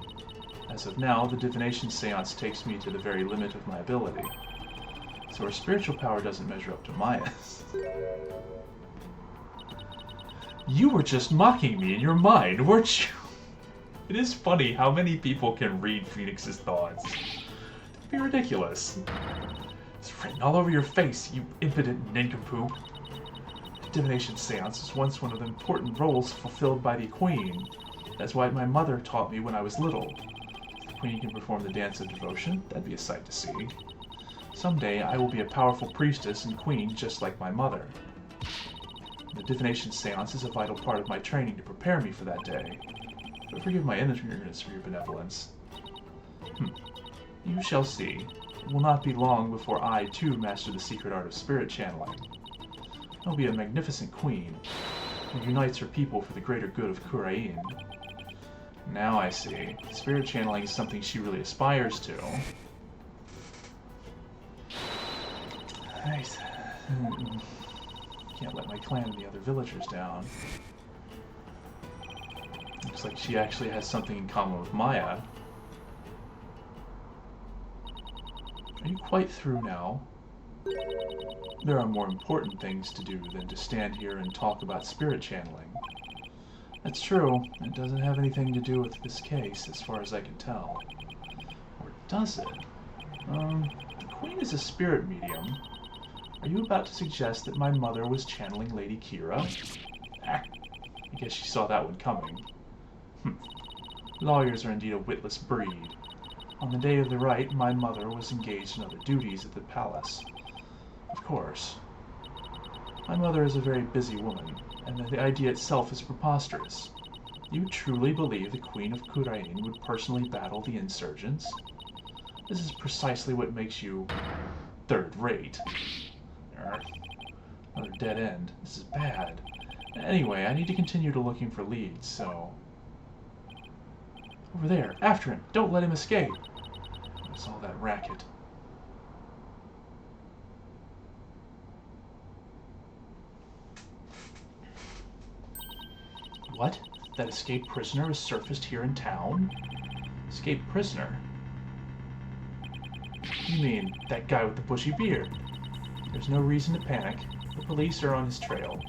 As of now, the divination seance takes me to the very limit of my ability. So our spiritual power doesn't measure up to Maya's. You were just mocking me in your mind, weren't you? It is funny how many people can read Phoenix's thoughts. It'd be ridiculous. It's written all over your face, you impotent nincompoop. The divination seance is once one of the important roles fulfilled by the Queen. That's why my mother taught me when I was little. If the Queen can perform the dance of devotion, that'd be a sight to see. Someday I will be a powerful priestess and queen just like my mother. The divination seance is a vital part of my training to prepare me for that day. But forgive my ignorance for your benevolence. You shall see. It will not be long before I, too, master the secret art of spirit channeling. I'll be a magnificent queen, who unites her people for the greater good of Khura'in. Now I see. Spirit channeling is something she really aspires to. Nice. Can't let my clan and the other villagers down. Looks like she actually has something in common with Maya. Are you quite through now? There are more important things to do than to stand here and talk about spirit channeling. That's true. It doesn't have anything to do with this case, as far as I can tell. Or does it? The Queen is a spirit medium. Are you about to suggest that my mother was channeling Lady Kira? I guess she saw that one coming. Lawyers are indeed a witless breed. On the day of the rite, my mother was engaged in other duties at the palace. Of course. My mother is a very busy woman, and the idea itself is preposterous. You truly believe the Queen of Khura'in would personally battle the insurgents? This is precisely what makes you third-rate. Another dead end. This is bad. Anyway, I need to continue to looking for leads, so... Over there, after him! Don't let him escape! What's all that racket? What? That escaped prisoner has surfaced here in town? Escaped prisoner? You mean, that guy with the bushy beard? There's no reason to panic. The police are on his trail.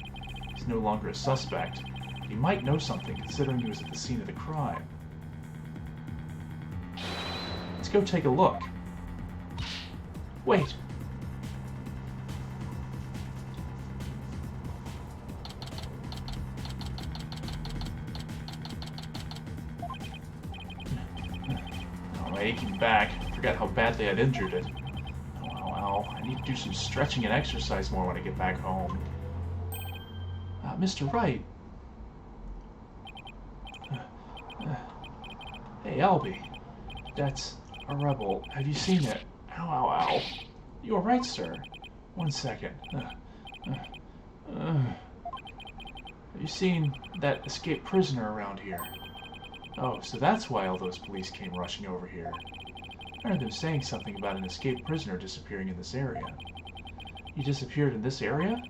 He's no longer a suspect. He might know something, considering he was at the scene of the crime. Let's go take a look. Wait! Oh, my aching back. I forgot how badly I'd injured it. I need to do some stretching and exercise more when I get back home. Mr. Wright. Hey, Albie. That's a rebel. Have you seen it? Ow, ow, ow. You are right, sir. 1 second. Have you seen that escaped prisoner around here? Oh, so that's why all those police came rushing over here. I heard them saying something about an escaped prisoner disappearing in this area. He disappeared in this area?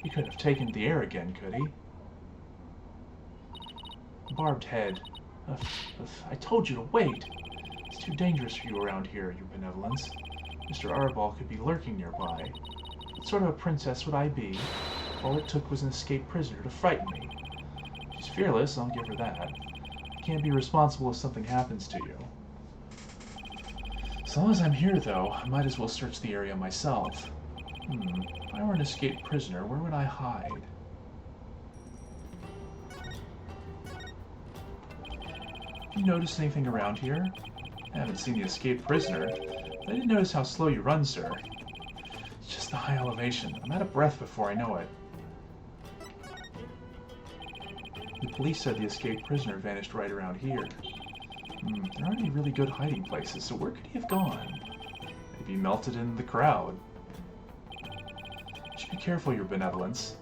He couldn't have taken the air again, could he? Barbed head. I told you to wait. It's too dangerous for you around here, your benevolence. Mr. Arabal could be lurking nearby. What sort of a princess would I be? All it took was an escaped prisoner to frighten me. She's fearless, I'll give her that. I can't be responsible if something happens to you. As long as I'm here, though, I might as well search the area myself. If I were an escaped prisoner, where would I hide? You notice anything around here? I haven't seen the escaped prisoner, but I didn't notice how slow you run, sir. It's just the high elevation. I'm out of breath before I know it. The police said the escaped prisoner vanished right around here. There aren't any really good hiding places, so where could he have gone? Maybe he melted in the crowd. You should be careful, Your Benevolence.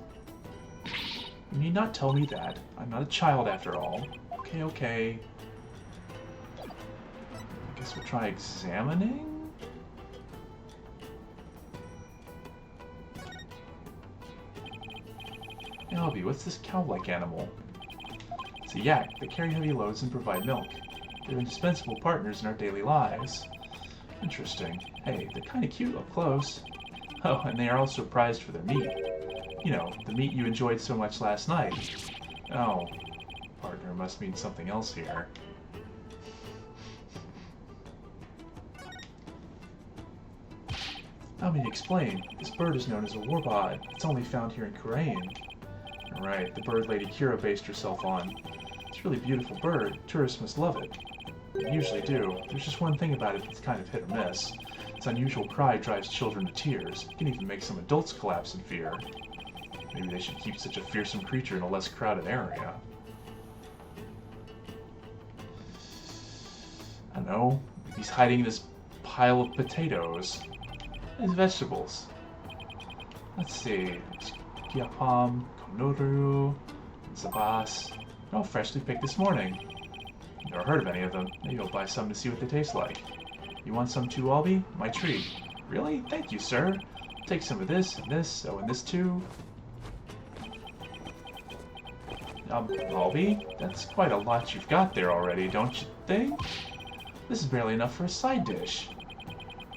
You need not tell me that. I'm not a child after all. Okay, okay. I guess we'll try examining? Albie, what's this cow-like animal? It's a yak. They carry heavy loads and provide milk. They're indispensable partners in our daily lives. Interesting. Hey, they're kind of cute up close. Oh, and they are also prized for their meat. You know, the meat you enjoyed so much last night. Oh, partner must mean something else here. Allow me to explain. This bird is known as a warbod. It's only found here in Khura'in. Right, the bird Lady Kira based herself on. It's a really beautiful bird. Tourists must love it. They usually do. There's just one thing about it that's kind of hit or miss. Its unusual cry drives children to tears. It can even make some adults collapse in fear. Maybe they should keep such a fearsome creature in a less crowded area. I don't know. Maybe he's hiding in this pile of potatoes. These vegetables. Let's see. Gyapam, Konoru, Zabas. They're all freshly picked this morning. Never heard of any of them. Maybe I'll buy some to see what they taste like. You want some too, Albie? My treat. Really? Thank you, sir. I'll take some of this, and this, oh, and this too. Albie, that's quite a lot you've got there already, don't you think? This is barely enough for a side dish.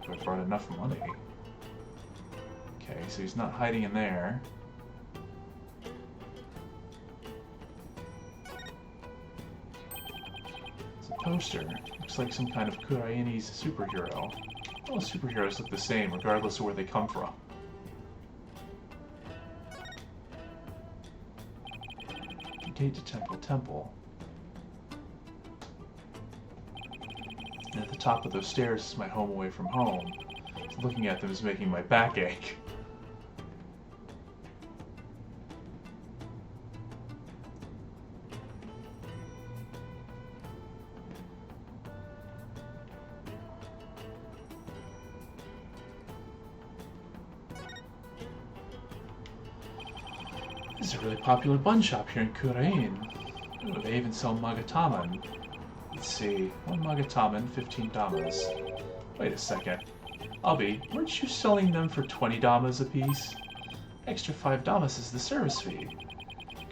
If I brought enough money. Okay, so he's not hiding in there. Poster. Looks like some kind of Khura'inese superhero. All superheroes look the same, regardless of where they come from. Gate to Temple. And at the top of those stairs is my home away from home. So looking at them is making my back ache. This is a really popular bun shop here in Khura'in. Oh, they even sell magataman. Let's see, 1 magataman, 15 damas. Wait a second. Albie, weren't you selling them for 20 damas apiece? Extra 5 damas is the service fee.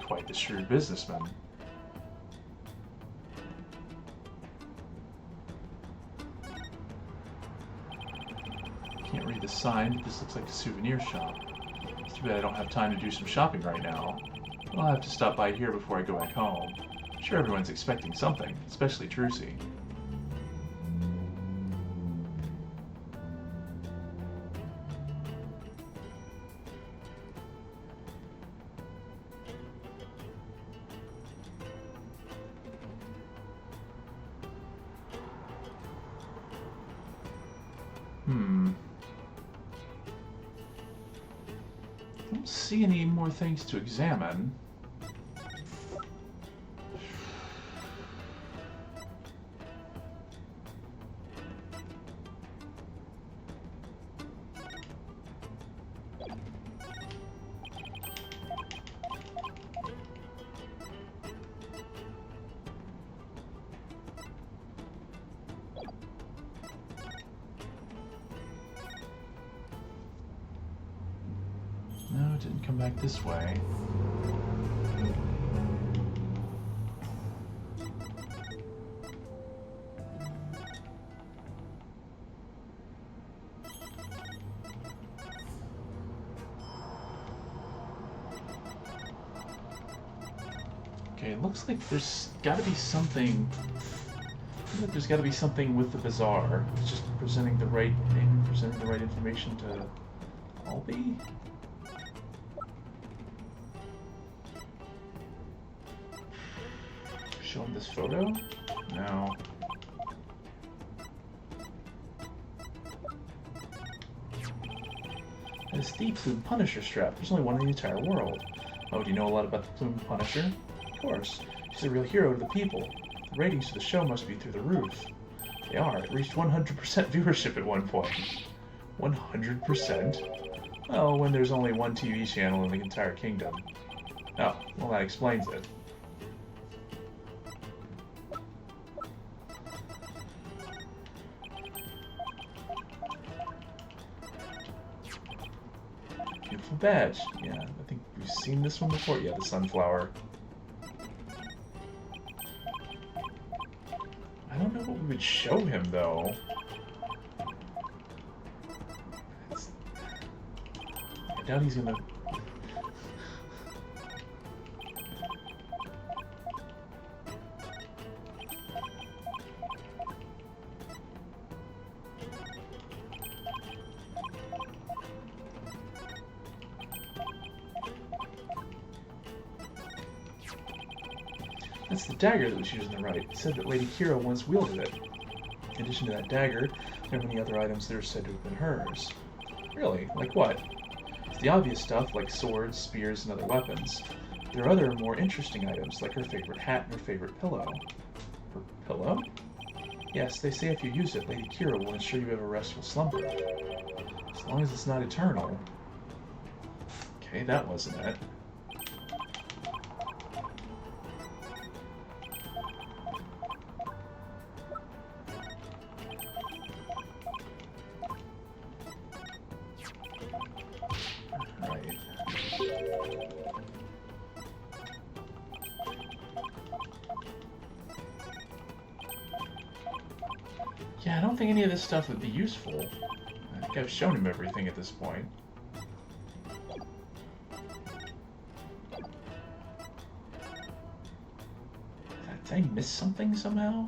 Quite the shrewd businessman. Can't read the sign, but this looks like a souvenir shop. Too bad I don't have time to do some shopping right now. I'll have to stop by here before I go back home. I'm sure everyone's expecting something, especially Trucy. Don't see any more things to examine. No, it didn't come back this way. Okay, it looks like there's gotta be something... there's gotta be something with the bazaar. It's just presenting the right thing, presenting the right information to Albie? Show him this photo? No. It's the Plume Punisher strap. There's only one in the entire world. Oh, do you know a lot about the Plume Punisher? Of course. She's a real hero to the people. The ratings for the show must be through the roof. They are. It reached 100% viewership at one point. 100%? Well, when there's only one TV channel in the entire kingdom. Oh, well that explains it. Beautiful badge. Yeah, I think we've seen this one before. Yeah, the sunflower. I don't know what we would show him, though. I doubt he's gonna... That's the dagger that was used on the right. It said that Lady Kira once wielded it. In addition to that dagger, there are many other items that are said to have been hers. Really? Like what? It's the obvious stuff, like swords, spears, and other weapons. There are other, more interesting items, like her favorite hat and her favorite pillow. Her pillow? Yes, they say if you use it, Lady Kira will ensure you have a restful slumber. As long as it's not eternal. Okay, that wasn't it. Yeah, I don't think any of this stuff would be useful. I think I've shown him everything at this point. Did I miss something somehow?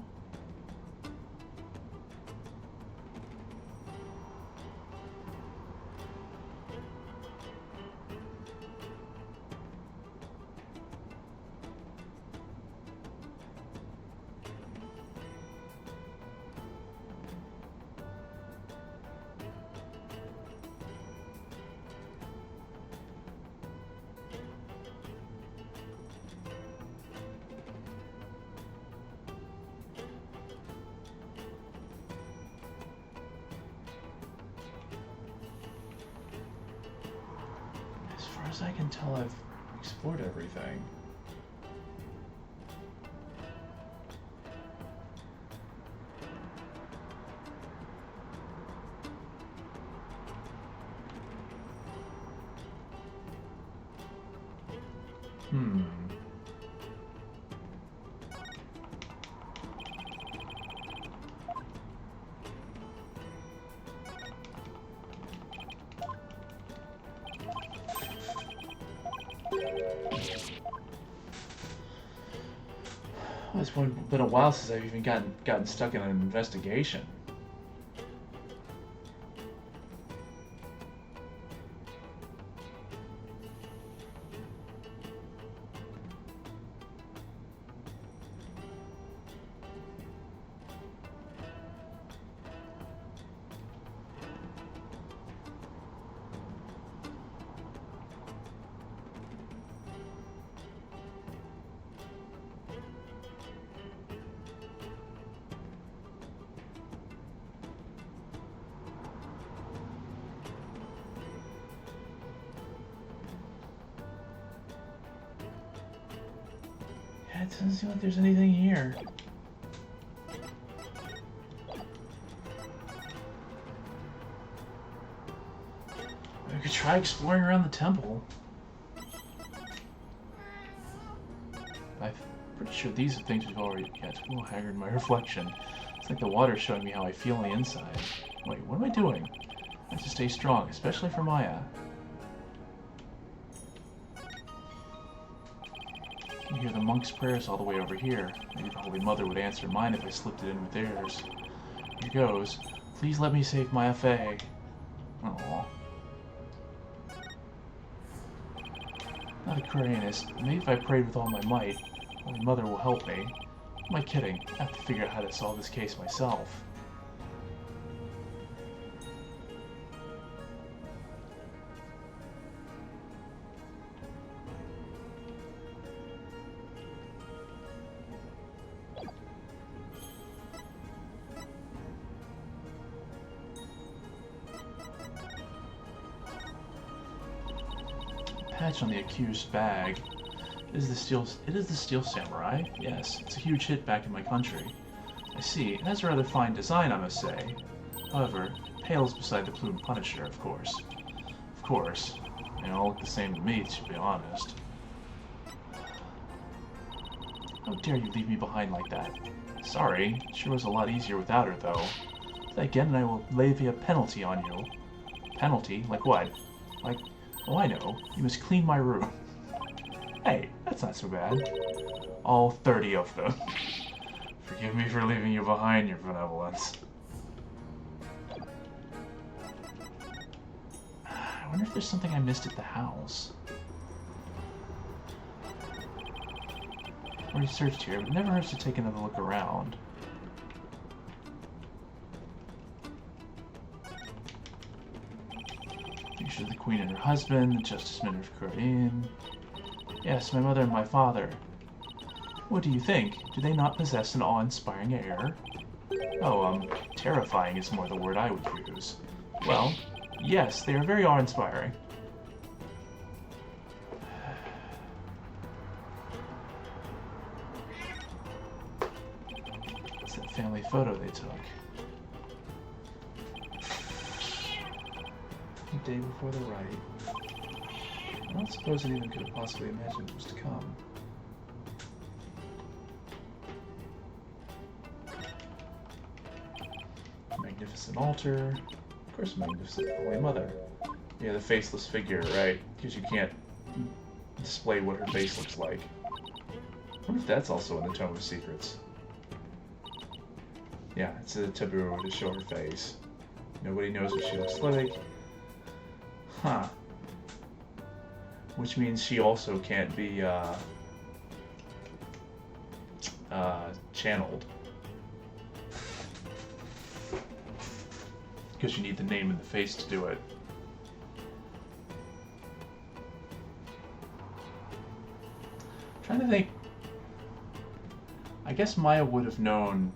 As far as I can tell, I've explored everything. Well, it's been a while since I've even gotten stuck in an investigation. Yeah, it doesn't seem like there's anything here. We could try exploring around the temple. I'm pretty sure these are things we've already... Yeah, it's a little haggard in my reflection. It's like the water's showing me how I feel on the inside. Wait, what am I doing? I have to stay strong, especially for Maya. You hear the monk's prayers all the way over here. Maybe the Holy Mother would answer mine if I slipped it in with theirs. Here goes. Please let me save my Fa. Aww. Not Aquarianist. Maybe if I prayed with all my might, Holy Mother will help me. Am I kidding? I have to figure out how to solve this case myself. Patch on the accused's bag. It is the Steel Samurai. Yes, it's a huge hit back in my country. I see. It has a rather fine design, I must say. However, it pales beside the Plume Punisher, of course. Of course. They all look the same to me, to be honest. How dare you leave me behind like that? Sorry. It sure was a lot easier without her, though. Do that again and I will levy a penalty on you. Penalty? Like what? Like... Oh, I know. You must clean my room. Hey, that's not so bad. All 30 of them. Forgive me for leaving you behind, your benevolence. I wonder if there's something I missed at the house. Already searched here, but it never hurts to take another look around. Picture of the Queen and her husband, the Justice Men of Corinne. Yes, my mother and my father. What do you think? Do they not possess an awe-inspiring air? Oh, terrifying is more the word I would use. Well, yes, they are very awe-inspiring. It's that family photo they took. The day before the rite. I don't suppose anyone could have possibly imagined what was to come. Magnificent altar. Of course, magnificent Holy Mother. Yeah, the faceless figure, right? Because you can't display what her face looks like. I wonder if that's also in the Tome of Secrets. Yeah, it's a taboo to show her face. Nobody knows what she looks like. Huh. Which means she also can't be, channeled. Because you need the name and the face to do it. I'm trying to think. I guess Maya would have known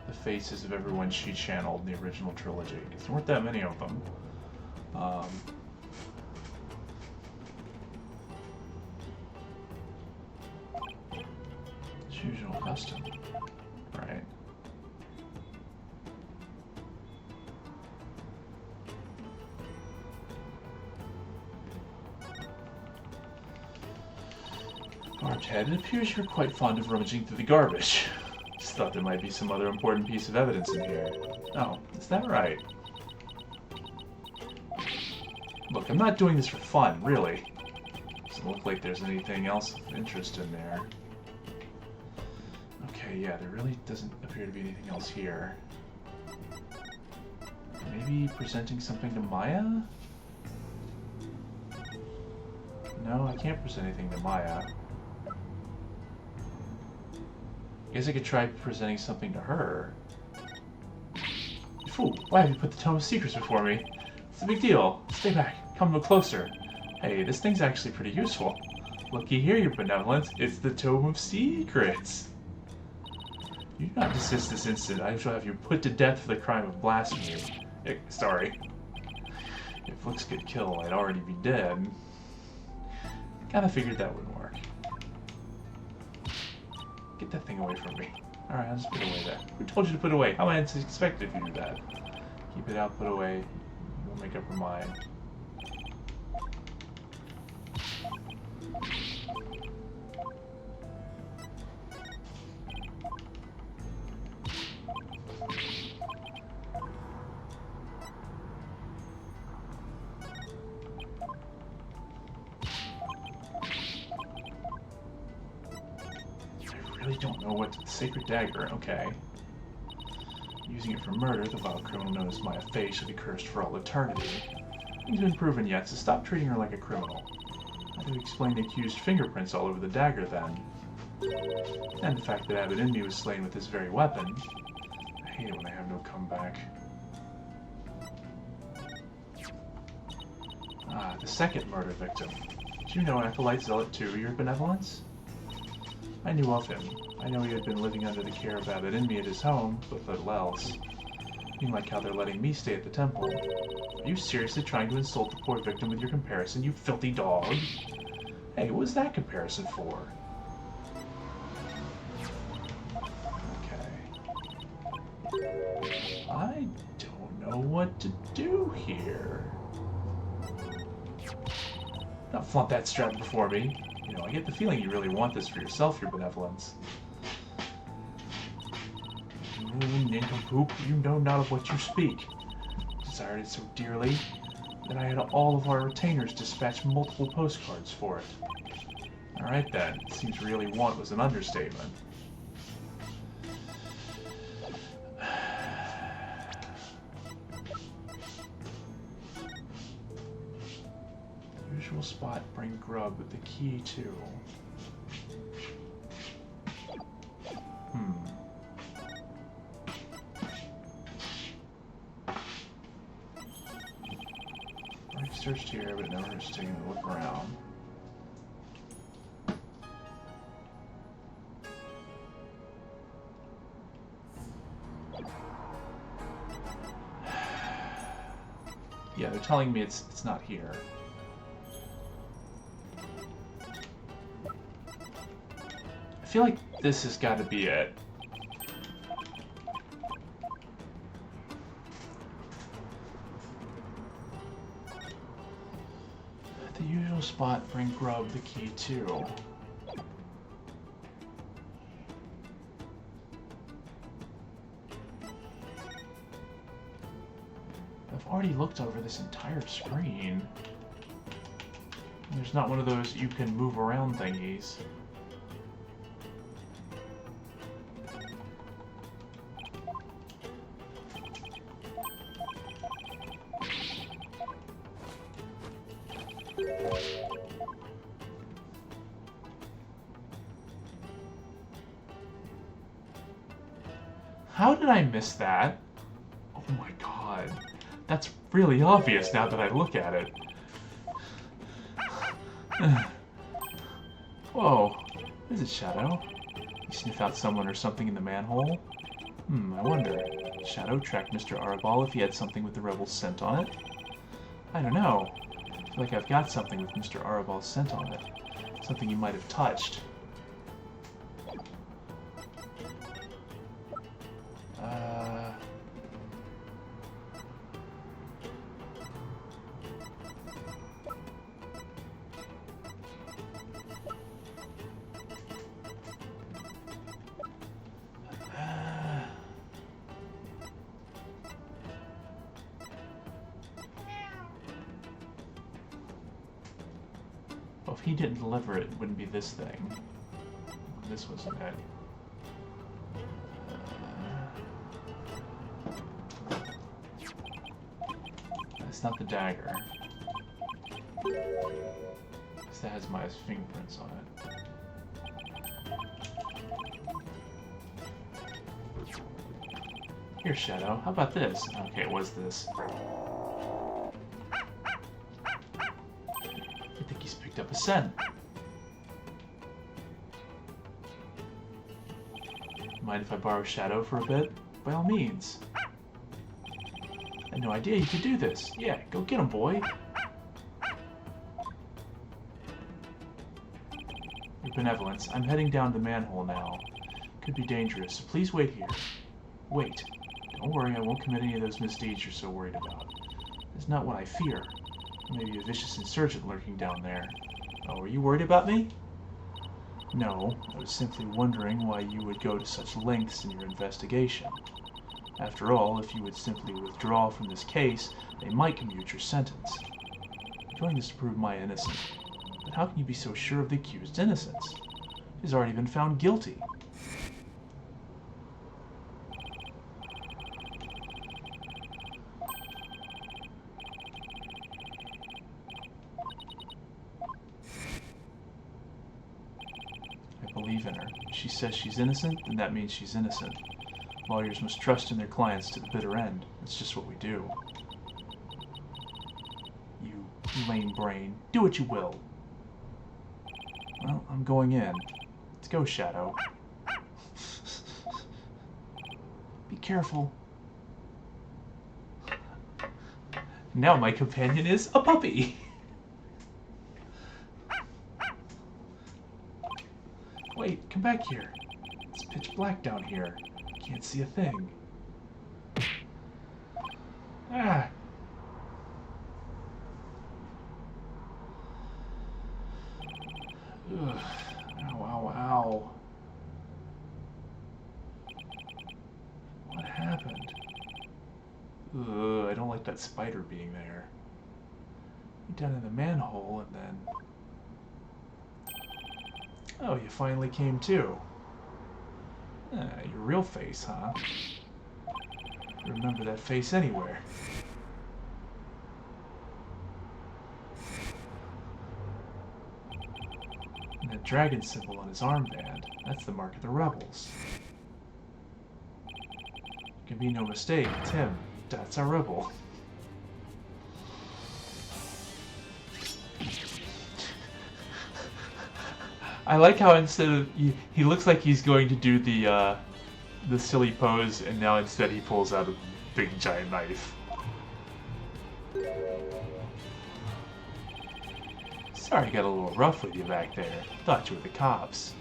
the faces of everyone she channeled in the original trilogy. There weren't that many of them. It's usual custom, right? Barthead, it appears you're quite fond of rummaging through the garbage. Just thought there might be some other important piece of evidence in here. Oh, is that right? Look, I'm not doing this for fun, really. Doesn't look like there's anything else of interest in there. Okay, yeah, there really doesn't appear to be anything else here. Maybe presenting something to Maya? No, I can't present anything to Maya. I guess I could try presenting something to her. You fool, why have you put the Tome of Secrets before me? It's a big deal. Stay back. Come no closer. Hey, this thing's actually pretty useful. Looky here, your benevolence. It's the Tome of Secrets. You do not desist this instant. I shall have you put to death for the crime of blasphemy. Sorry. If looks could kill, I'd already be dead. Kinda figured that wouldn't work. Get that thing away from me. Alright, I'll just put it away there. Who told you to put it away? How am I to expect if you do that? Keep it out, put away. We'll make up her mind. really don't know what sacred dagger, okay. Using it for murder, the vile criminal known as Maya Fey shall be cursed for all eternity. Nothing's been proven yet, so stop treating her like a criminal. How do we explain the accused fingerprints all over the dagger, then? And the fact that Abbot Inmee was slain with this very weapon. I hate it when I have no comeback. Ah, the second murder victim. Did you know Acolyte Zealot 2, your benevolence? I knew of him. I know he had been living under the care of Abbot Inmee at his home, but little else. You like how they're letting me stay at the temple. Are you seriously trying to insult the poor victim with your comparison, you filthy dog? Hey, what was that comparison for? Okay. I don't know what to do here. Don't flaunt that strap before me. You know, I get the feeling you really want this for yourself, your benevolence. Nincompoop, you know not of what you speak. Desired it so dearly that I had all of our retainers dispatch multiple postcards for it. Alright then, seems really want was an understatement. Usual spot, bring grub with the key too. I've searched here, but never just taken a look around. Yeah, they're telling me it's not here. I feel like this has got to be it. At the usual spot, bring grub the key too. I've already looked over this entire screen. There's not one of those you can move around thingies. How did I miss that? Oh my god. That's really obvious now that I look at it. Whoa. Is it Shadow? You sniff out someone or something in the manhole? I wonder. Shadow tracked Mr. Arabal if he had something with the rebel's scent on it? I don't know. I feel like I've got something with Mr. Arabal's scent on it. Something you might have touched. Well, if he didn't deliver it, it wouldn't be this thing. This wasn't it. That's not the dagger. That has Maya's fingerprints on it. Here, Shadow. How about this? Okay, it was this. I think he's picked up a scent. Mind if I borrow Shadow for a bit? By all means. I had no idea you could do this. Yeah, go get him, boy. Your benevolence, I'm heading down the manhole now. Could be dangerous, so please wait here. Wait. Don't worry, I won't commit any of those misdeeds you're so worried about. It's not what I fear. There may be a vicious insurgent lurking down there. Oh, are you worried about me? No, I was simply wondering why you would go to such lengths in your investigation. After all, if you would simply withdraw from this case, they might commute your sentence. I'm doing this to prove my innocence. But how can you be so sure of the accused's innocence? He's already been found guilty. believe in her. If she says she's innocent, then that means she's innocent. Lawyers must trust in their clients to the bitter end. That's just what we do. You lame brain. Do what you will. Well, I'm going in. Let's go, Shadow. Be careful. Now my companion is a puppy. Wait, come back here. It's pitch black down here. Can't see a thing. Ah. Ugh. Ow, ow, ow. What happened? Ugh, I don't like that spider being there. You're down in the manhole and then... Oh, you finally came to. Your real face, huh? Remember that face anywhere. And that dragon symbol on his armband, that's the mark of the rebels. Can be no mistake, Tim, that's our rebel. I like how instead of he looks like he's going to do the silly pose, and now instead he pulls out a big giant knife. Sorry, I got a little rough with you back there. Thought you were the cops.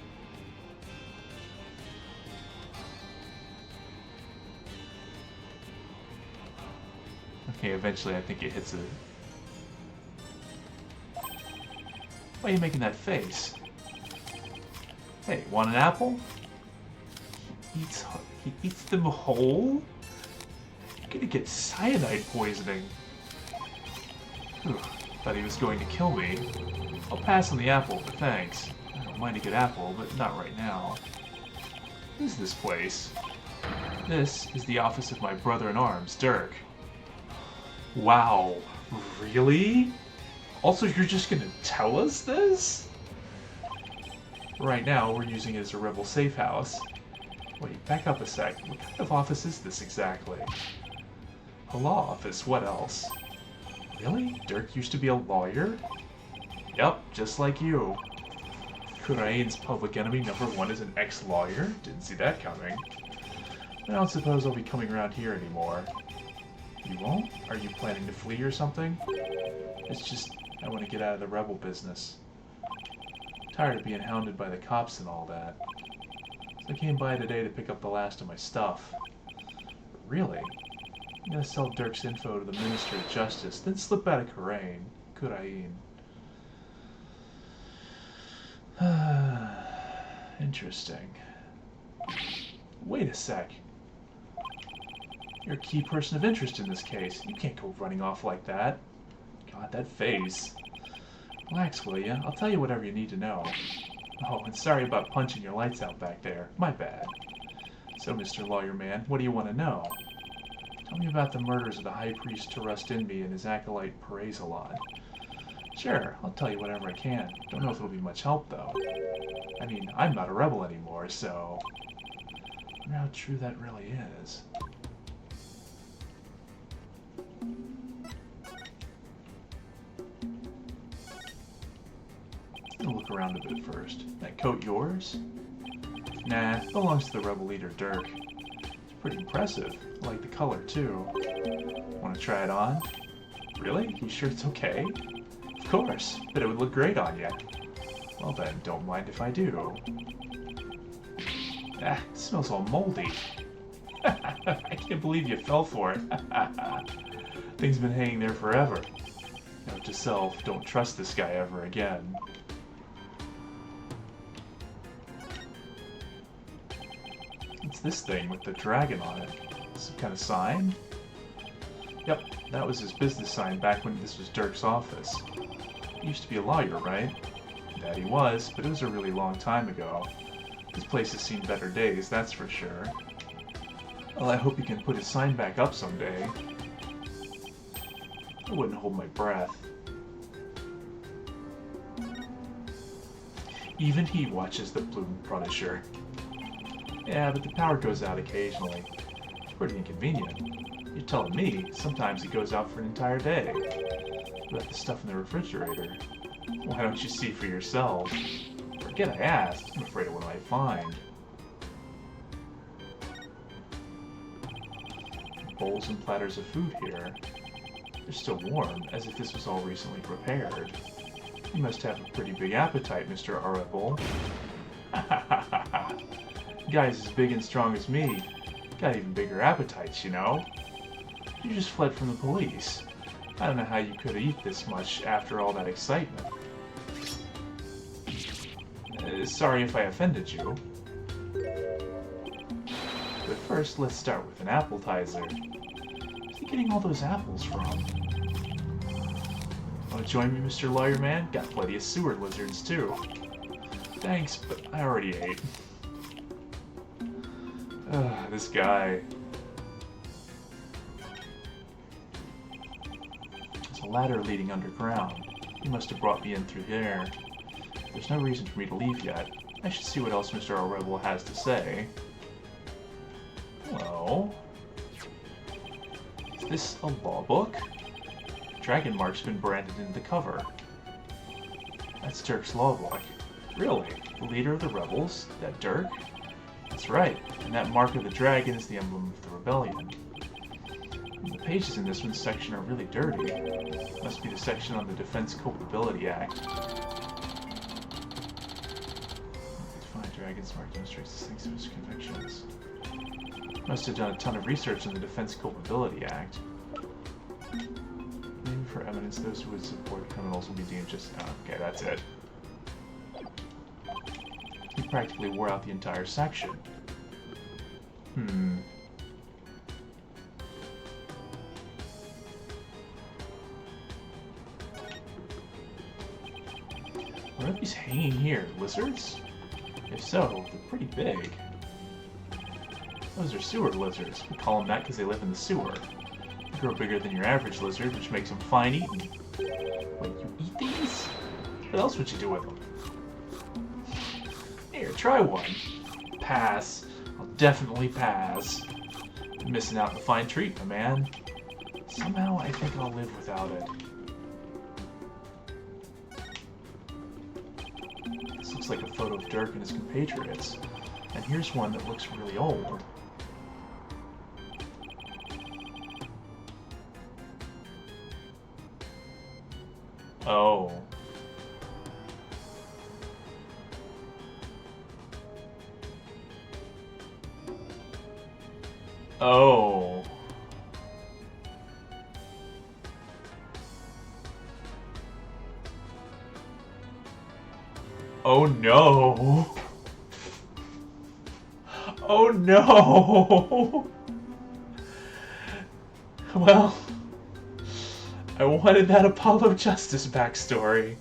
Okay, eventually I think it hits a... Why are you making that face? Hey, want an apple? He eats them whole? You're gonna get cyanide poisoning. Whew, thought he was going to kill me. I'll pass on the apple, but thanks. I don't mind a good apple, but not right now. What is this place? This is the office of my brother-in-arms, Dirk. Wow, really? Also, you're just gonna tell us this? Right now, we're using it as a rebel safe house. Wait, back up a sec. What kind of office is this exactly? A law office, what else? Really? Dirk used to be a lawyer? Yep, just like you. Khura'in's public enemy #1 is an ex-lawyer? Didn't see that coming. I don't suppose I'll be coming around here anymore. You won't? Are you planning to flee or something? It's just, I want to get out of the rebel business. Tired of being hounded by the cops and all that. So I came by today to pick up the last of my stuff. Really? I'm gonna sell Dirk's info to the Minister of Justice, then slip out of Khura'in. Interesting. Wait a sec. You're a key person of interest in this case. You can't go running off like that. God, that face. Relax, will ya? I'll tell you whatever you need to know. Oh, and sorry about punching your lights out back there. My bad. So, Mr. Lawyer Man, what do you want to know? Tell me about the murders of the High Priest Turust Inbi and his acolyte Perezalon. Sure, I'll tell you whatever I can. Don't know if it'll be much help, though. I mean, I'm not a rebel anymore, so... I wonder how true that really is. I'm gonna look around a bit first. That coat yours? Nah, it belongs to the rebel leader, Dirk. It's pretty impressive. I like the color, too. Want to try it on? Really? You sure it's okay? Of course, but it would look great on you. Well then, don't mind if I do. Ah, it smells all moldy. I can't believe you fell for it. Thing's been hanging there forever. Note to self, don't trust this guy ever again. What's this thing with the dragon on it? Some kind of sign? Yep, that was his business sign back when this was Dirk's office. He used to be a lawyer, right? That he was, but it was a really long time ago. This place has seen better days, that's for sure. Well, I hope he can put his sign back up someday. I wouldn't hold my breath. Even he watches the Bloom Punisher. Yeah, but the power goes out occasionally. Pretty inconvenient. You're telling me sometimes it goes out for an entire day. What about the stuff in the refrigerator? Why don't you see for yourself? Forget I asked. I'm afraid of what I might find. Bowls and platters of food here. They're still warm, as if this was all recently prepared. You must have a pretty big appetite, Mr. Arable. Guys as big and strong as me got even bigger appetites, you know? You just fled from the police. I don't know how you could eat this much after all that excitement. Sorry if I offended you. But first, let's start with an appetizer. Where's he getting all those apples from? Want to join me, Mr. Lawyer Man? Got plenty of sewer lizards, too. Thanks, but I already ate. This guy. There's a ladder leading underground. He must have brought me in through there. There's no reason for me to leave yet. I should see what else Mr. Rebel has to say. Hello. Is this a law book? Dragon mark's been branded into the cover. That's Dirk's law book. Really? The leader of the rebels? That Dirk? That's right. And that mark of the dragon is the emblem of the rebellion. The pages in this one section are really dirty. Must be the section on the Defense Culpability Act. Define Dragon's mark demonstrates distinct of his convictions. Must have done a ton of research on the Defense Culpability Act. Maybe for evidence, those who would support criminals will be deemed just... Oh, okay, that's it. He practically wore out the entire section. What are these hanging here? Lizards? If so, they're pretty big. Those are sewer lizards. We call them that because they live in the sewer. They grow bigger than your average lizard, which makes them fine eating. Wait, you eat these? What else would you do with them? Here, try one. Pass. I'll definitely pass. You're missing out on a fine treat, my man. Somehow I think I'll live without it. This looks like a photo of Dirk and his compatriots. And here's one that looks really old. Oh. Oh. Oh no. Oh no. Well, I wanted that Apollo Justice backstory.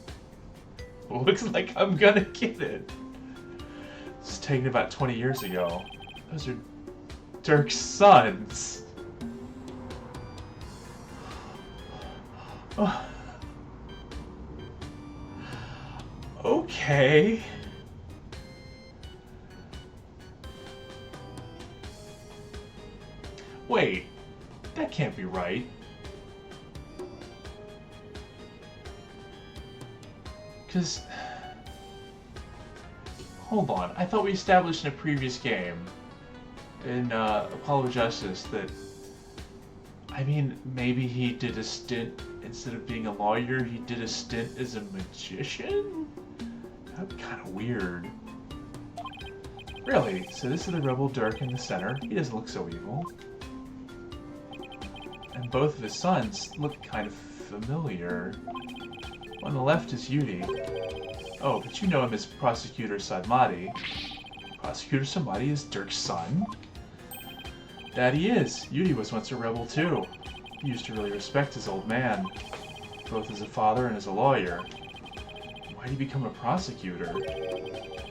Looks like I'm gonna get it. This was taken about 20 years ago. Those are Dirk's sons. Okay. Wait, that can't be right. Because... Hold on, I thought we established in a previous game, in Apollo Justice, that... I mean, maybe he did a stint, instead of being a lawyer, he did a stint as a magician? That'd be kind of weird. Really? So this is the rebel Dirk in the center. He doesn't look so evil. And both of his sons look kind of familiar. On the left is Yudi. Oh, but you know him as Prosecutor Sadmati. Prosecutor Sadmati is Dirk's son? That he is. Yudi was once a rebel too. He used to really respect his old man, both as a father and as a lawyer. Why did he become a prosecutor?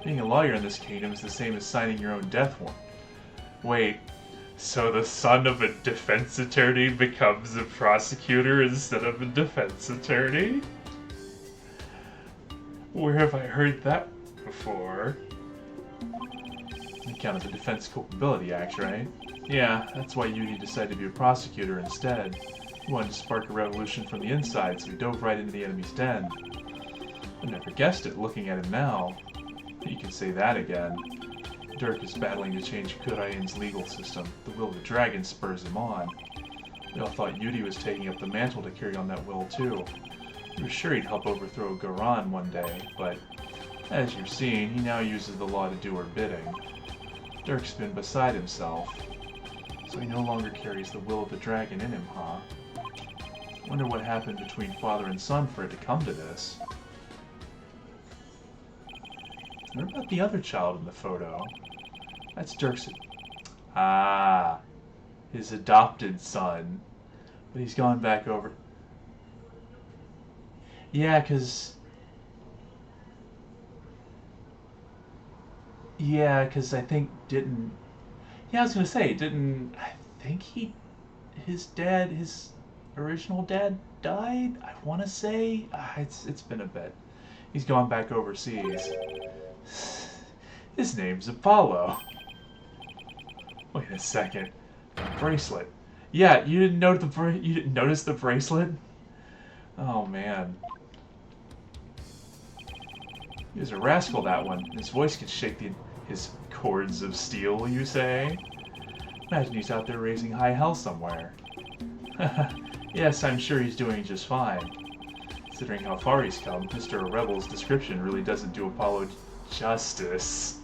Being a lawyer in this kingdom is the same as signing your own death warrant. Wait, so the son of a defense attorney becomes a prosecutor instead of a defense attorney? Where have I heard that before. On account of the Defense Culpability Act, right? Yeah, that's why Yudi decided to be a prosecutor instead. He wanted to spark a revolution from the inside, so he dove right into the enemy's den. I never guessed it, looking at him now. You can say that again. Dirk is battling to change Kurain's legal system. The will of the dragon spurs him on. We all thought Yudi was taking up the mantle to carry on that will too. We were sure he'd help overthrow Garan one day, but as you're seeing, he now uses the law to do her bidding. Dirk's been beside himself, so he no longer carries the will of the dragon in him, huh? Wonder what happened between father and son for it to come to this. What about the other child in the photo? That's Dirk's... Ah, his adopted son. But he's gone back over... Yeah, because... Yeah, because I think didn't... Yeah, I was going to say, didn't... I think his dad, his original dad died? I want to say? It's been a bit. He's gone back overseas. His name's Apollo. Wait a second. Bracelet. Yeah, you didn't notice the bracelet? Oh man. He was a rascal, that one. His voice could shake his cords of steel, you say? Imagine he's out there raising high hell somewhere. Yes, I'm sure he's doing just fine. Considering how far he's come, Mr. Rebel's description really doesn't do Apollo justice.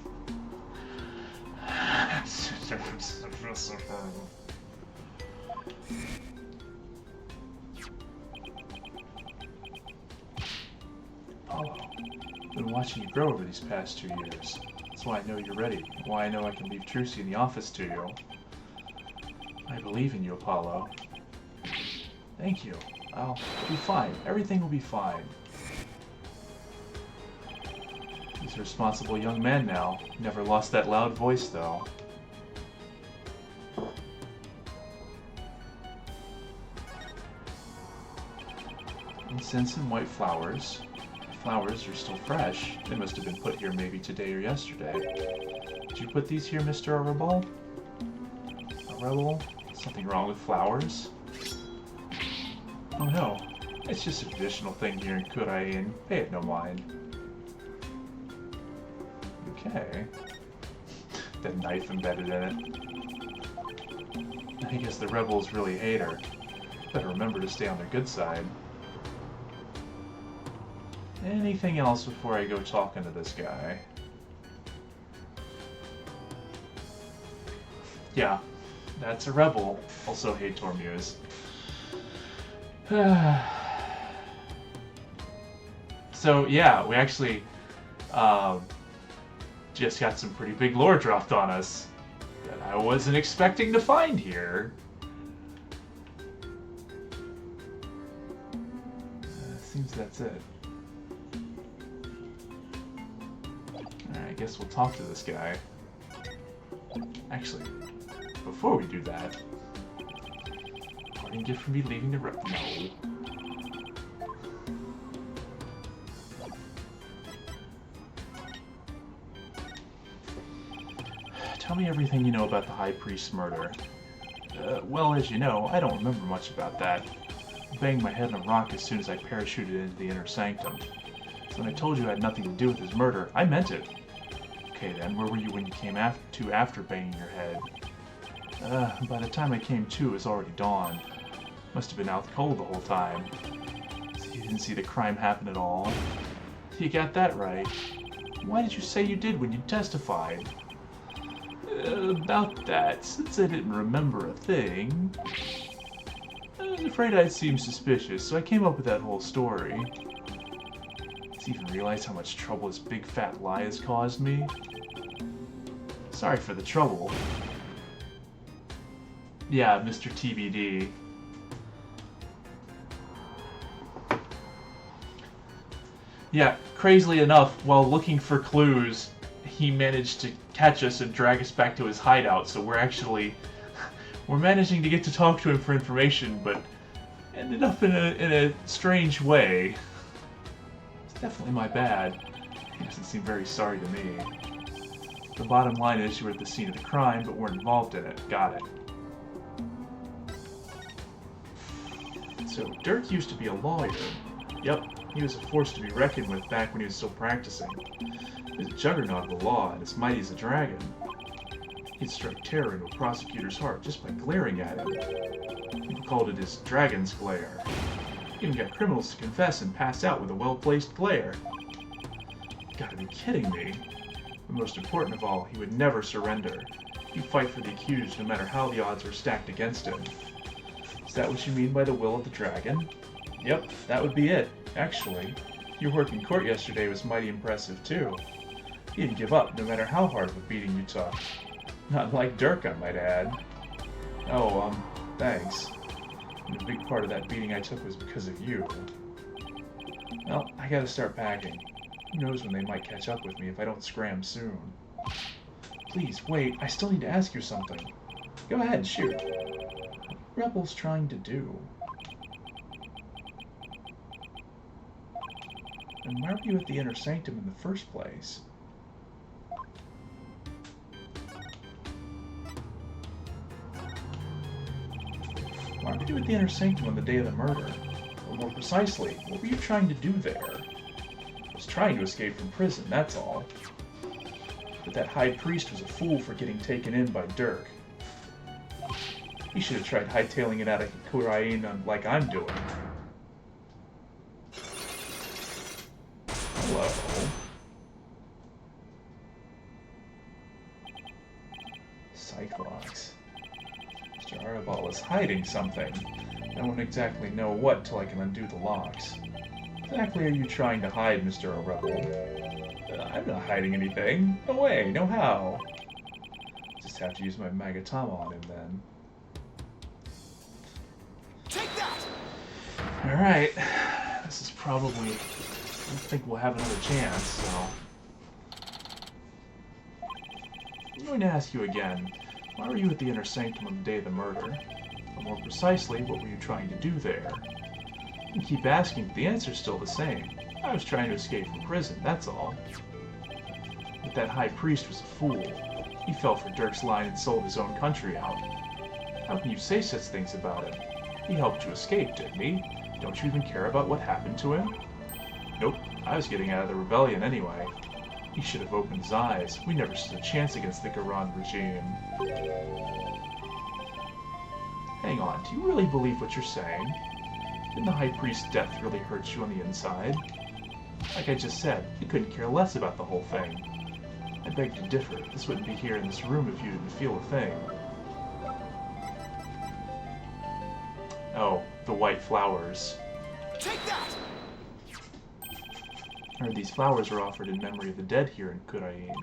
Apollo, I've been watching you grow over these past 2 years. That's why I know you're ready. Why I know I can leave Trucy in the office to you. I believe in you, Apollo. Thank you. I'll be fine. Everything will be fine. He's a responsible young man now. Never lost that loud voice, though. Incense and white flowers. The flowers are still fresh. They must have been put here maybe today or yesterday. Did you put these here, Mr. Rebel? A rebel? Something wrong with flowers? Oh no. It's just a traditional thing here in Kurain. Pay it no mind. Okay. That knife embedded in it. I guess the rebels really hate her. Better remember to stay on their good side. Anything else before I go talking to this guy? Yeah, that's a rebel. Also hate Tormuse. So yeah, we actually just got some pretty big lore dropped on us that I wasn't expecting to find here. Seems that's it. Alright, I guess we'll talk to this guy. Actually, before we do that, parting gift from me leaving the rep. No. Tell me everything you know about the High Priest's murder. Well, as you know, I don't remember much about that. I banged my head on a rock as soon as I parachuted into the inner sanctum. So when I told you I had nothing to do with his murder, I meant it. Okay then, where were you when you came after banging your head? By the time I came to, it was already dawn. Must have been out cold the whole time. So you didn't see the crime happen at all? You got that right. Why did you say you did when you testified? About that, since I didn't remember a thing, I was afraid I'd seem suspicious, so I came up with that whole story. Does he even realize how much trouble this big fat lie has caused me? Sorry for the trouble. Yeah, Mr. TBD. Yeah, crazily enough, while looking for clues, he managed to catch us and drag us back to his hideout, so we're managing to get to talk to him for information, but ended up in a strange way. It's definitely my bad. He doesn't seem very sorry to me. The bottom line is you were at the scene of the crime, but weren't involved in it. Got it. So, Dirk used to be a lawyer. Yep, he was a force to be reckoned with back when he was still practicing. He was a juggernaut of the law, and as mighty as a dragon. He'd strike terror into a prosecutor's heart just by glaring at him. People called it his dragon's glare. He even got criminals to confess and pass out with a well-placed glare. You gotta be kidding me. But most important of all, he would never surrender. He'd fight for the accused no matter how the odds were stacked against him. Is that what you mean by the will of the dragon? Yep, that would be it, actually. Your work in court yesterday was mighty impressive, too. He didn't give up, no matter how hard of a beating you took. Not like Dirk, I might add. Oh, thanks. And a big part of that beating I took was because of you. Well, I gotta start packing. Who knows when they might catch up with me if I don't scram soon. Please, wait, I still need to ask you something. Go ahead, shoot. What are Rebels trying to do? And why were you at the Inner Sanctum in the first place? Why were you at the Inner Sanctum on the day of the murder? Or more precisely, what were you trying to do there? I was trying to escape from prison, that's all. But that High Priest was a fool for getting taken in by Dirk. He should have tried hightailing it out of Khura'in like I'm doing. Hello. Cyclops. Mr. Arabal is hiding something. I won't exactly know what till I can undo the locks. What exactly are you trying to hide, Mr. Rebel? I'm not hiding anything. No way, no how. Just have to use my Magatama on him then. Take that! Alright. This is probably... I don't think we'll have another chance, so... I'm going to ask you again. Why were you at the Inner Sanctum on the day of the murder? Or more precisely, what were you trying to do there? You keep asking, but the answer's still the same. I was trying to escape from prison, that's all. But that High Priest was a fool. He fell for Dirk's line and sold his own country out. How can you say such things about him? He helped you escape, didn't he? Don't you even care about what happened to him? Nope, I was getting out of the rebellion anyway. He should have opened his eyes. We never stood a chance against the Garan regime. Hang on, do you really believe what you're saying? Didn't the High Priest's death really hurt you on the inside? Like I just said, you couldn't care less about the whole thing. I beg to differ. This wouldn't be here in this room if you didn't feel a thing. Oh, the white flowers. Take that! I heard these flowers are offered in memory of the dead here in Khura'in.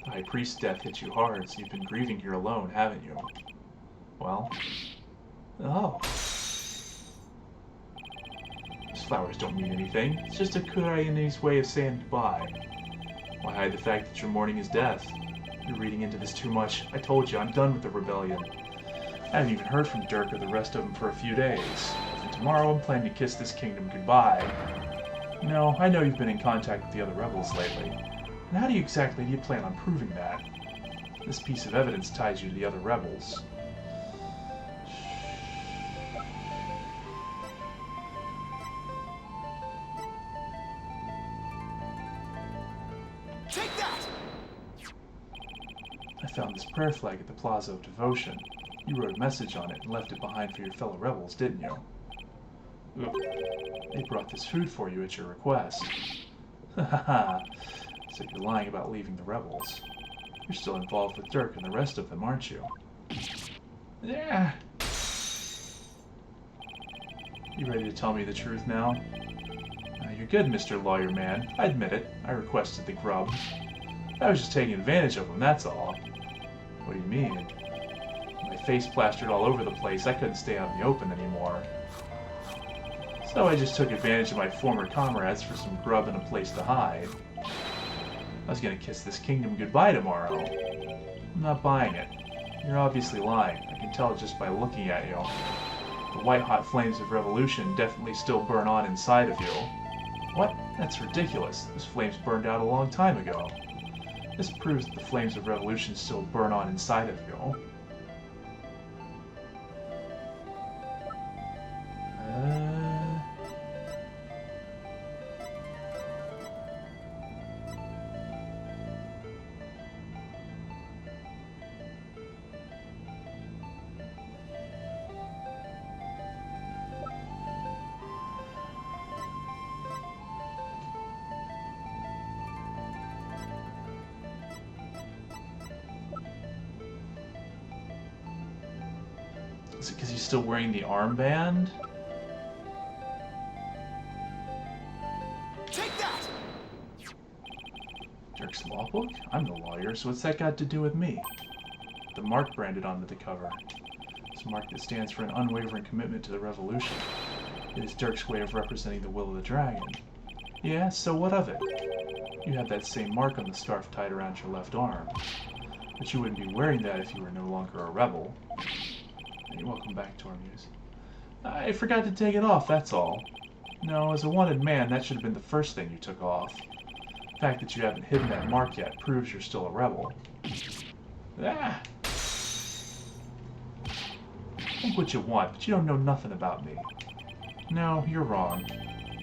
The High Priest's death hit you hard, so you've been grieving here alone, haven't you? Well... Oh. These flowers don't mean anything. It's just a Khura'inese way of saying goodbye. Why hide the fact that you're mourning his death? You're reading into this too much. I told you, I'm done with the rebellion. I haven't even heard from Dirk or the rest of them for a few days. And tomorrow I'm planning to kiss this kingdom goodbye. No, I know you've been in contact with the other rebels lately. And how do you plan on proving that? This piece of evidence ties you to the other rebels. Take that! I found this prayer flag at the Plaza of Devotion. You wrote a message on it and left it behind for your fellow rebels, didn't you? Oop. They brought this food for you at your request. Ha ha ha. So you're lying about leaving the rebels. You're still involved with Dirk and the rest of them, aren't you? Yeah. You ready to tell me the truth now? You're good, Mr. Lawyer Man. I admit it. I requested the grub. I was just taking advantage of him, that's all. What do you mean? My face plastered all over the place. I couldn't stay out in the open anymore. So I just took advantage of my former comrades for some grub and a place to hide. I was gonna kiss this kingdom goodbye tomorrow. I'm not buying it. You're obviously lying. I can tell just by looking at you. The white-hot flames of revolution definitely still burn on inside of you. What? That's ridiculous. Those flames burned out a long time ago. This proves that the flames of revolution still burn on inside of you. Is it because he's still wearing the armband? Take that! Dirk's law book? I'm the lawyer, so what's that got to do with me? The mark branded onto the cover. It's a mark that stands for an unwavering commitment to the revolution. It is Dirk's way of representing the will of the dragon. Yeah, so what of it? You have that same mark on the scarf tied around your left arm. But you wouldn't be wearing that if you were no longer a rebel. Welcome back, Tormuse. I forgot to take it off, that's all. No, as a wanted man, that should have been the first thing you took off. The fact that you haven't hidden that mark yet proves you're still a rebel. Ah! Think what you want, but you don't know nothing about me. No, you're wrong.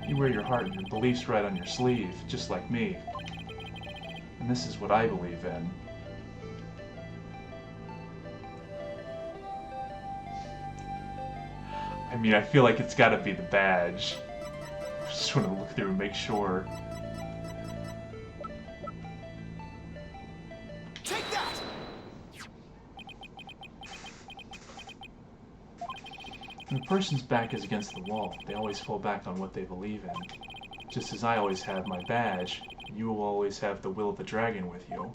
You wear your heart and your beliefs right on your sleeve, just like me. And this is what I believe in. I mean, I feel like it's gotta be the badge. I just want to look through and make sure. Take that! When a person's back is against the wall, they always fall back on what they believe in. Just as I always have my badge, you will always have the will of the dragon with you.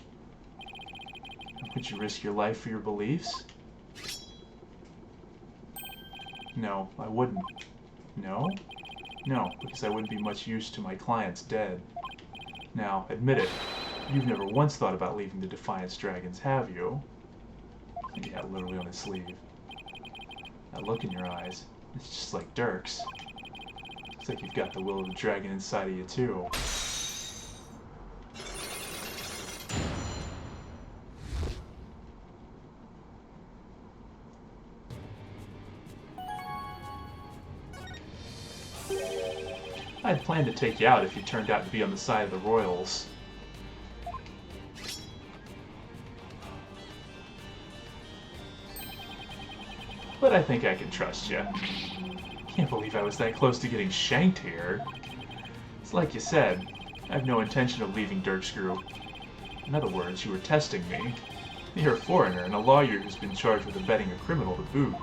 Would you risk your life for your beliefs? No, I wouldn't. No? No, because I wouldn't be much use to my clients dead. Now, admit it. You've never once thought about leaving the Defiance Dragons, have you? Yeah, literally on his sleeve. That look in your eyes, it's just like Dirk's. Looks like you've got the will of the dragon inside of you, too. I'd planned to take you out if you turned out to be on the side of the Royals. But I think I can trust you. Can't believe I was that close to getting shanked here. It's like you said, I have no intention of leaving Dirk's group. In other words, you were testing me. You're a foreigner and a lawyer who's been charged with abetting a criminal to boot.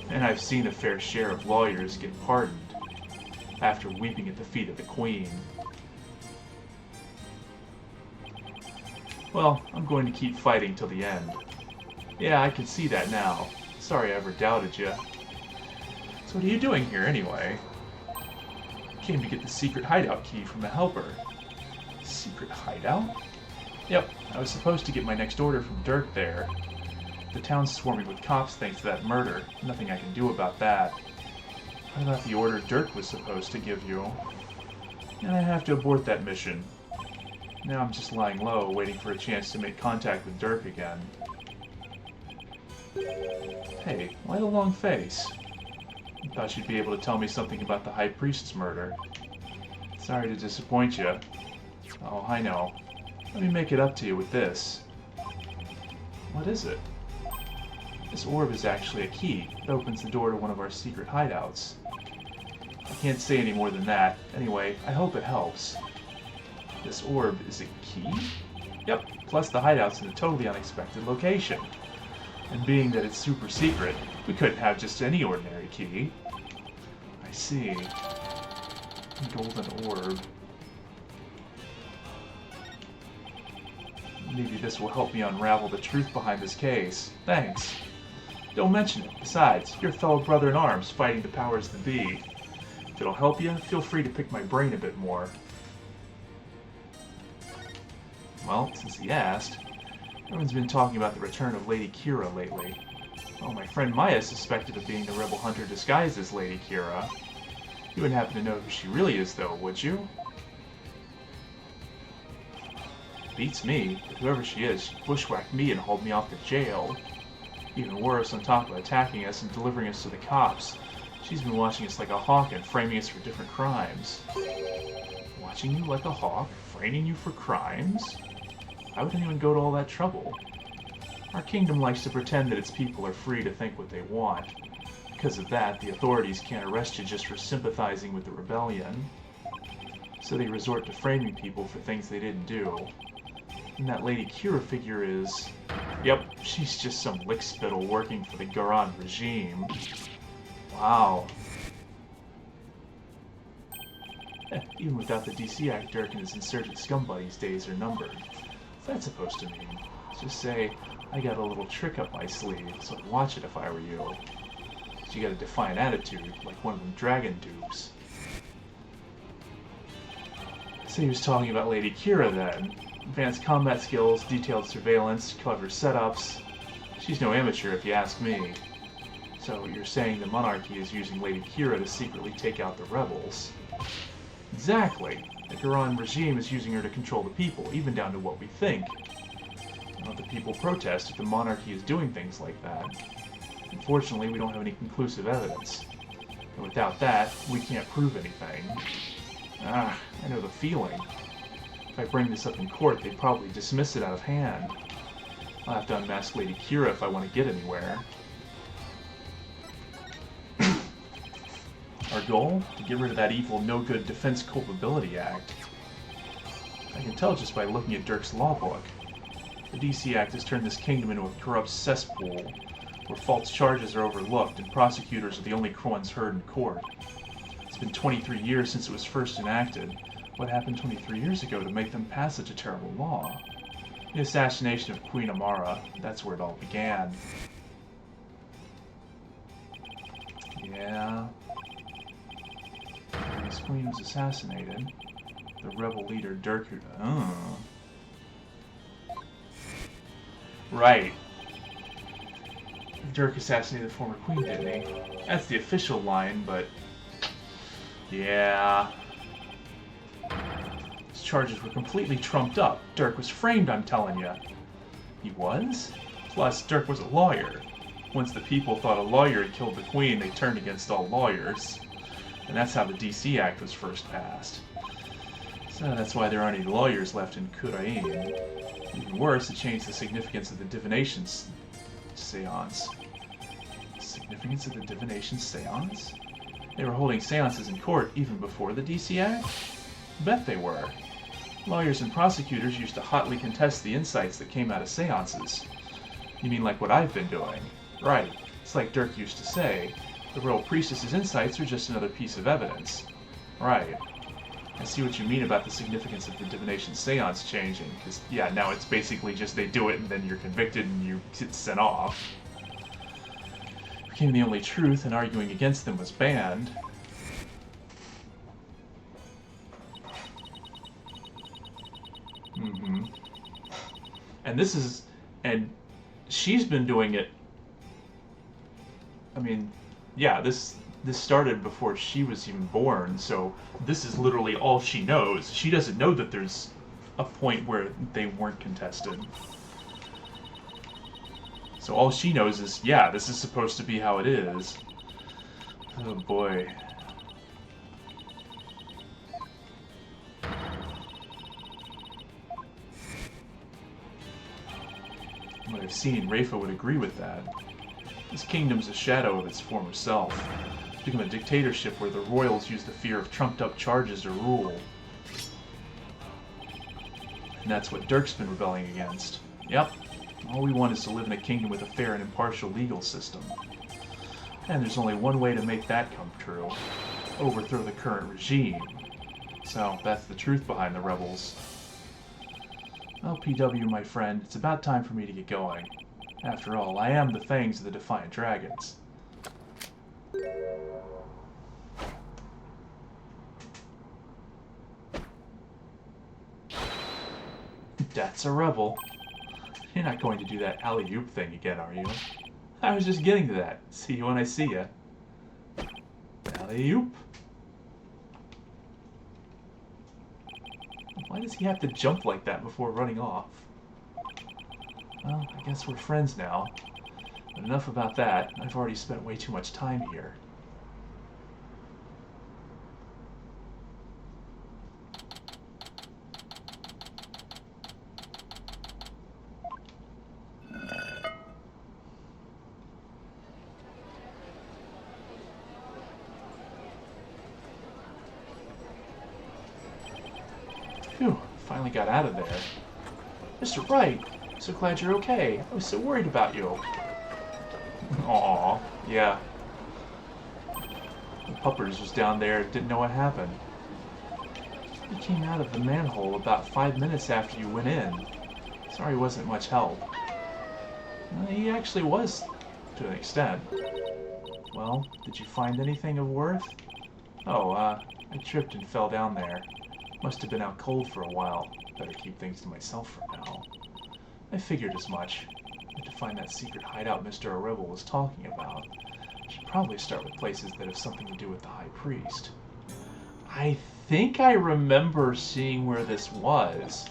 And I've seen a fair share of lawyers get pardoned after weeping at the feet of the Queen. Well, I'm going to keep fighting till the end. Yeah, I can see that now. Sorry I ever doubted you. So what are you doing here, anyway? Came to get the secret hideout key from the Helper. Secret hideout? Yep, I was supposed to get my next order from Dirk there. The town's swarming with cops thanks to that murder. Nothing I can do about that. I got the order Dirk was supposed to give you. And I have to abort that mission. Now I'm just lying low, waiting for a chance to make contact with Dirk again. Hey, why the long face? I thought you'd be able to tell me something about the High Priest's murder. Sorry to disappoint you. Oh, I know. Let me make it up to you with this. What is it? This orb is actually a key that opens the door to one of our secret hideouts. I can't say any more than that. Anyway, I hope it helps. This orb is a key? Yep, plus the hideout's in a totally unexpected location. And being that it's super secret, we couldn't have just any ordinary key. I see. Golden orb. Maybe this will help me unravel the truth behind this case. Thanks. Don't mention it. Besides, you're a fellow brother in arms fighting the powers that be. If it'll help you, feel free to pick my brain a bit more. Well, since he asked, everyone's been talking about the return of Lady Kira lately. Oh, my friend Maya is suspected of being the rebel hunter disguised as Lady Kira. You wouldn't happen to know who she really is, though, would you? Beats me, but whoever she is, she bushwhacked me and hauled me off to jail. Even worse, on top of attacking us and delivering us to the cops, she's been watching us like a hawk and framing us for different crimes. Watching you like a hawk? Framing you for crimes? Why would anyone go to all that trouble? Our kingdom likes to pretend that its people are free to think what they want. Because of that, the authorities can't arrest you just for sympathizing with the rebellion. So they resort to framing people for things they didn't do. And that Lady Kira figure is... Yep, she's just some lickspittle working for the Garan regime. Wow. Even without the DC Act, Dirk and his insurgent scum buddies' days are numbered. What's that supposed to mean? Just say, I got a little trick up my sleeve, so I'd watch it if I were you. So you got a defiant attitude, like one of them dragon dupes. So he was talking about Lady Kira then. Advanced combat skills, detailed surveillance, clever setups. She's no amateur if you ask me. So you're saying the monarchy is using Lady Kira to secretly take out the rebels. Exactly. The Garan regime is using her to control the people, even down to what we think. Let the people protest if the monarchy is doing things like that. Unfortunately, we don't have any conclusive evidence. And without that, we can't prove anything. Ah, I know the feeling. If I bring this up in court, they'd probably dismiss it out of hand. I'll have to unmask Lady Kira if I want to get anywhere. Our goal? To get rid of that evil, no-good Defense Culpability Act. I can tell just by looking at Dirk's law book. The DC Act has turned this kingdom into a corrupt cesspool, where false charges are overlooked and prosecutors are the only ones heard in court. It's been 23 years since it was first enacted. What happened 23 years ago to make them pass such a terrible law? The assassination of Queen Amara, that's where it all began. Yeah. When this queen was assassinated, the rebel leader Dirk... Oh. Right. Dirk assassinated the former queen, didn't he? That's the official line, but... Yeah... His charges were completely trumped up. Dirk was framed, I'm telling you. He was? Plus, Dirk was a lawyer. Once the people thought a lawyer had killed the queen, they turned against all lawyers. And that's how the DC Act was first passed. So that's why there aren't any lawyers left in Khura'in. Even worse, it changed the significance of the divination seance. Significance of the divination seance? They were holding seances in court even before the DC Act? Bet they were. Lawyers and prosecutors used to hotly contest the insights that came out of seances. You mean like what I've been doing? Right. It's like Dirk used to say, the royal priestess's insights are just another piece of evidence. Right. I see what you mean about the significance of the divination seance changing, because, yeah, now it's basically just they do it and then you're convicted and you get sent off. It became the only truth and arguing against them was banned. Mm-hmm. And this is... and she's been doing it... I mean, yeah, this started before she was even born, so this is literally all she knows. She doesn't know that there's a point where they weren't contested. So all she knows is, yeah, this is supposed to be how it is. Oh boy. From what I've seen, Rafa would agree with that. This kingdom's a shadow of its former self. It's become a dictatorship where the royals use the fear of trumped-up charges to rule. And that's what Dirk's been rebelling against. Yep. All we want is to live in a kingdom with a fair and impartial legal system. And there's only one way to make that come true. Overthrow the current regime. So, that's the truth behind the rebels. Well, PW, my friend, it's about time for me to get going. After all, I am the fangs of the Defiant Dragons. That's a rebel. You're not going to do that alley-oop thing again, are you? I was just getting to that. See you when I see you. Alley-oop. Why does he have to jump like that before running off? Well, I guess we're friends now. But enough about that. I've already spent way too much time here. Phew, finally got out of there. Mr. Wright, so glad you're okay. I was so worried about you. Aw, yeah. The puppers was down there, didn't know what happened. He came out of the manhole about 5 minutes after you went in. Sorry he wasn't much help. He actually was, to an extent. Well, did you find anything of worth? Oh, I tripped and fell down there. Must have been out cold for a while. Better keep things to myself for now. I figured as much. Had to find that secret hideout Mr. Rebel was talking about. Should probably start with places that have something to do with the High Priest. I think I remember seeing where this was.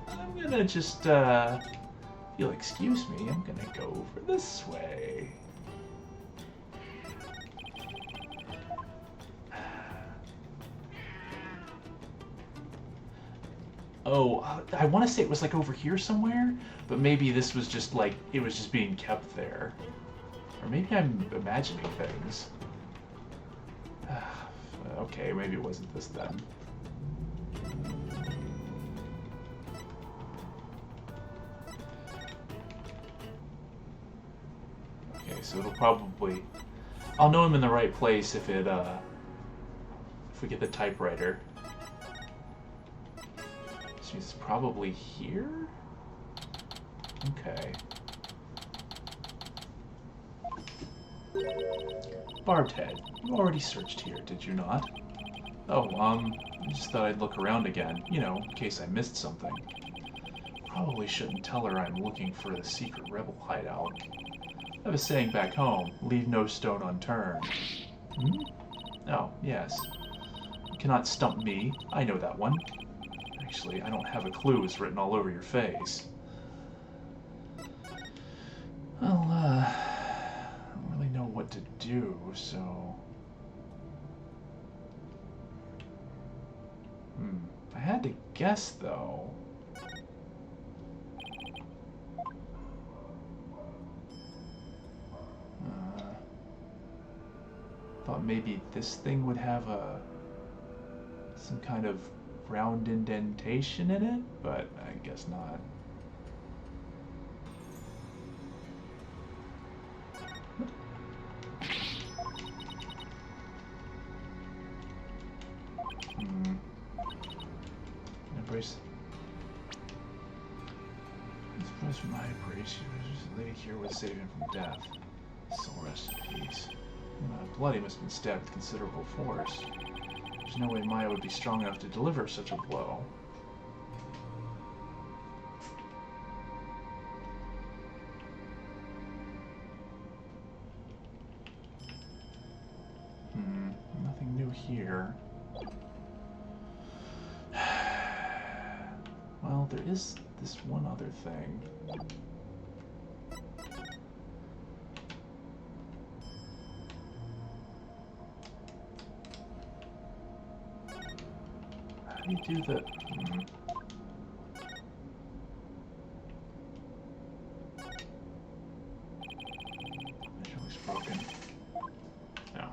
I'm gonna just, if you'll excuse me, I'm gonna go over this way. Oh, I want to say it was like over here somewhere, but maybe this was just like, it was just being kept there. Or maybe I'm imagining things. Okay, maybe it wasn't this then. Okay, so it'll probably... I'll know I'm in the right place if it, if we get the typewriter. She's probably here? Okay. Barbed head, you already searched here, did you not? Oh, I just thought I'd look around again, you know, in case I missed something. Probably shouldn't tell her I'm looking for the secret rebel hideout. I have a saying back home, leave no stone unturned. Hmm? Oh, yes. You cannot stump me, I know that one. Actually, I don't have a clue. It's written all over your face. Well, I don't really know what to do, so... If I had to guess, though... Thought maybe this thing would have some kind of round indentation in it, but I guess not. Embrace. This place from my embrace. The lady here would save him from death. Soul rest in peace. Bloody must have been stabbed with considerable force. There's no way Maya would be strong enough to deliver such a blow. Nothing new here. Well, there is this one other thing. How do you do the... That looks broken. No.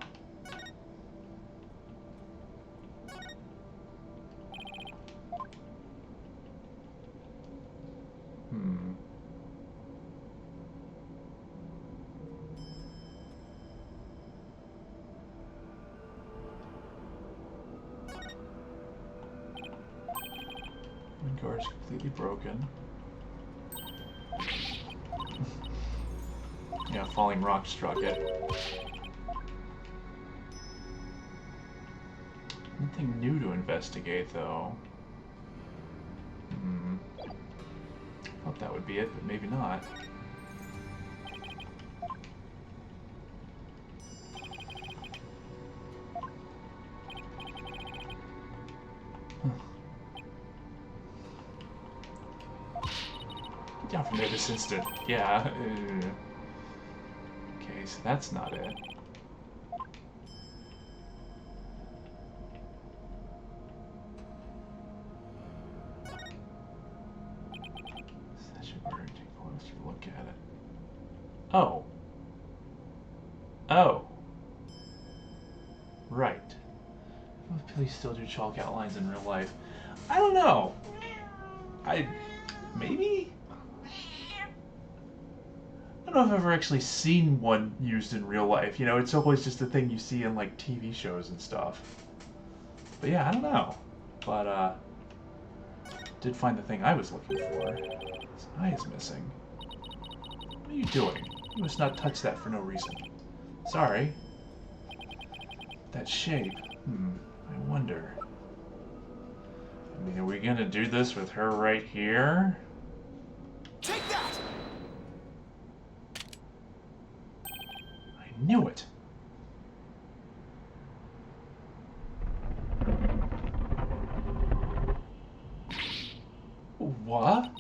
Guard's completely broken. Yeah, falling rock struck it. Nothing new to investigate, though. Thought that would be it, but maybe not. Down from there this instant. Yeah. Okay, so that's not it. Session order, take a closer look at it. Oh. Oh. Right. Will police still do chalk outlines in real life? I don't know. Maybe? I don't know if I've ever actually seen one used in real life. You know, it's always just a thing you see in, like, TV shows and stuff. But yeah, I don't know. But, did find the thing I was looking for. His eye is missing. What are you doing? You must not touch that for no reason. Sorry. That shape. I wonder. I mean, are we gonna do this with her right here? Take that! I knew it. What?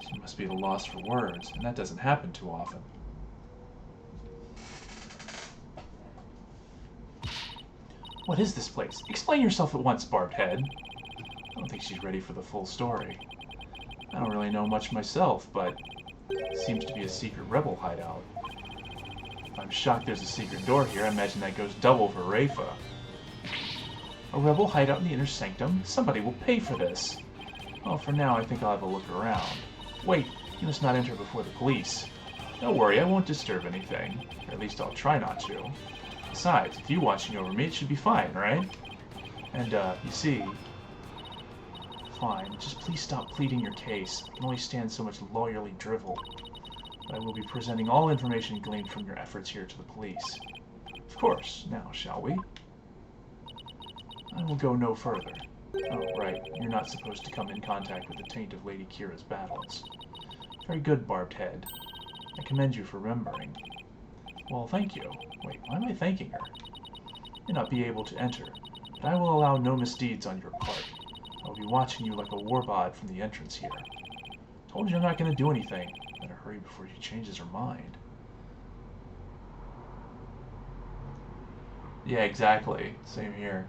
She must be at a loss for words, and that doesn't happen too often. What is this place? Explain yourself at once, Barbed Head. I don't think she's ready for the full story. I don't really know much myself, but it seems to be a secret rebel hideout. I'm shocked there's a secret door here. I imagine that goes double for Rafa. A rebel hideout in the inner sanctum? Somebody will pay for this. Well, for now, I think I'll have a look around. Wait, you must not enter before the police. Don't worry, I won't disturb anything. Or at least I'll try not to. Besides, with you watching over me, it should be fine, right? And, you see... Fine, just please stop pleading your case. I can only stand so much lawyerly drivel. But I will be presenting all information gleaned from your efforts here to the police. Of course. Now, shall we? I will go no further. Oh, right. You're not supposed to come in contact with the taint of Lady Kira's battles. Very good, Barbed Head. I commend you for remembering. Well, thank you. Wait, why am I thanking her? You may not be able to enter, but I will allow no misdeeds on your part. I will be watching you like a warbod from the entrance here. Told you I'm not going to do anything. Better hurry before she changes her mind. Yeah, exactly. Same here.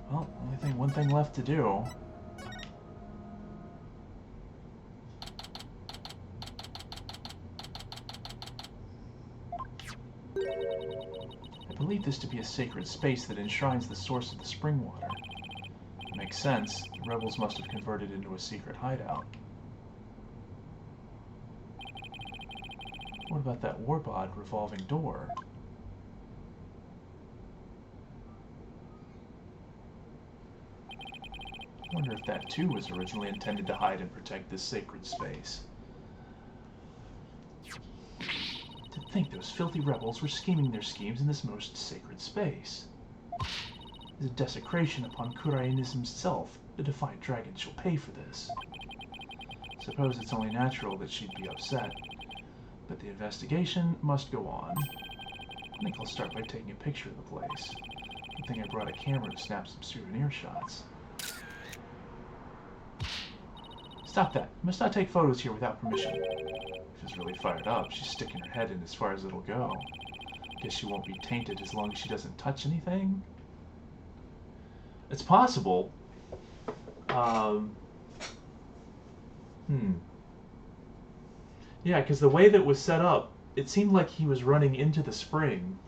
Well, one thing left to do. I believe this to be a sacred space that enshrines the source of the spring water. It makes sense. The rebels must have converted it into a secret hideout. What about that warbod revolving door? I wonder if that too was originally intended to hide and protect this sacred space. To think those filthy rebels were scheming their schemes in this most sacred space. It is a desecration upon Kurainism himself. The defiant dragon shall pay for this. Suppose it's only natural that she'd be upset. But the investigation must go on. I think I'll start by taking a picture of the place. Good thing I brought a camera to snap some souvenir shots. Stop that. You must not take photos here without permission. If she's really fired up, she's sticking her head in as far as it'll go. Guess she won't be tainted as long as she doesn't touch anything? It's possible. Yeah, because the way that it was set up, it seemed like he was running into the spring.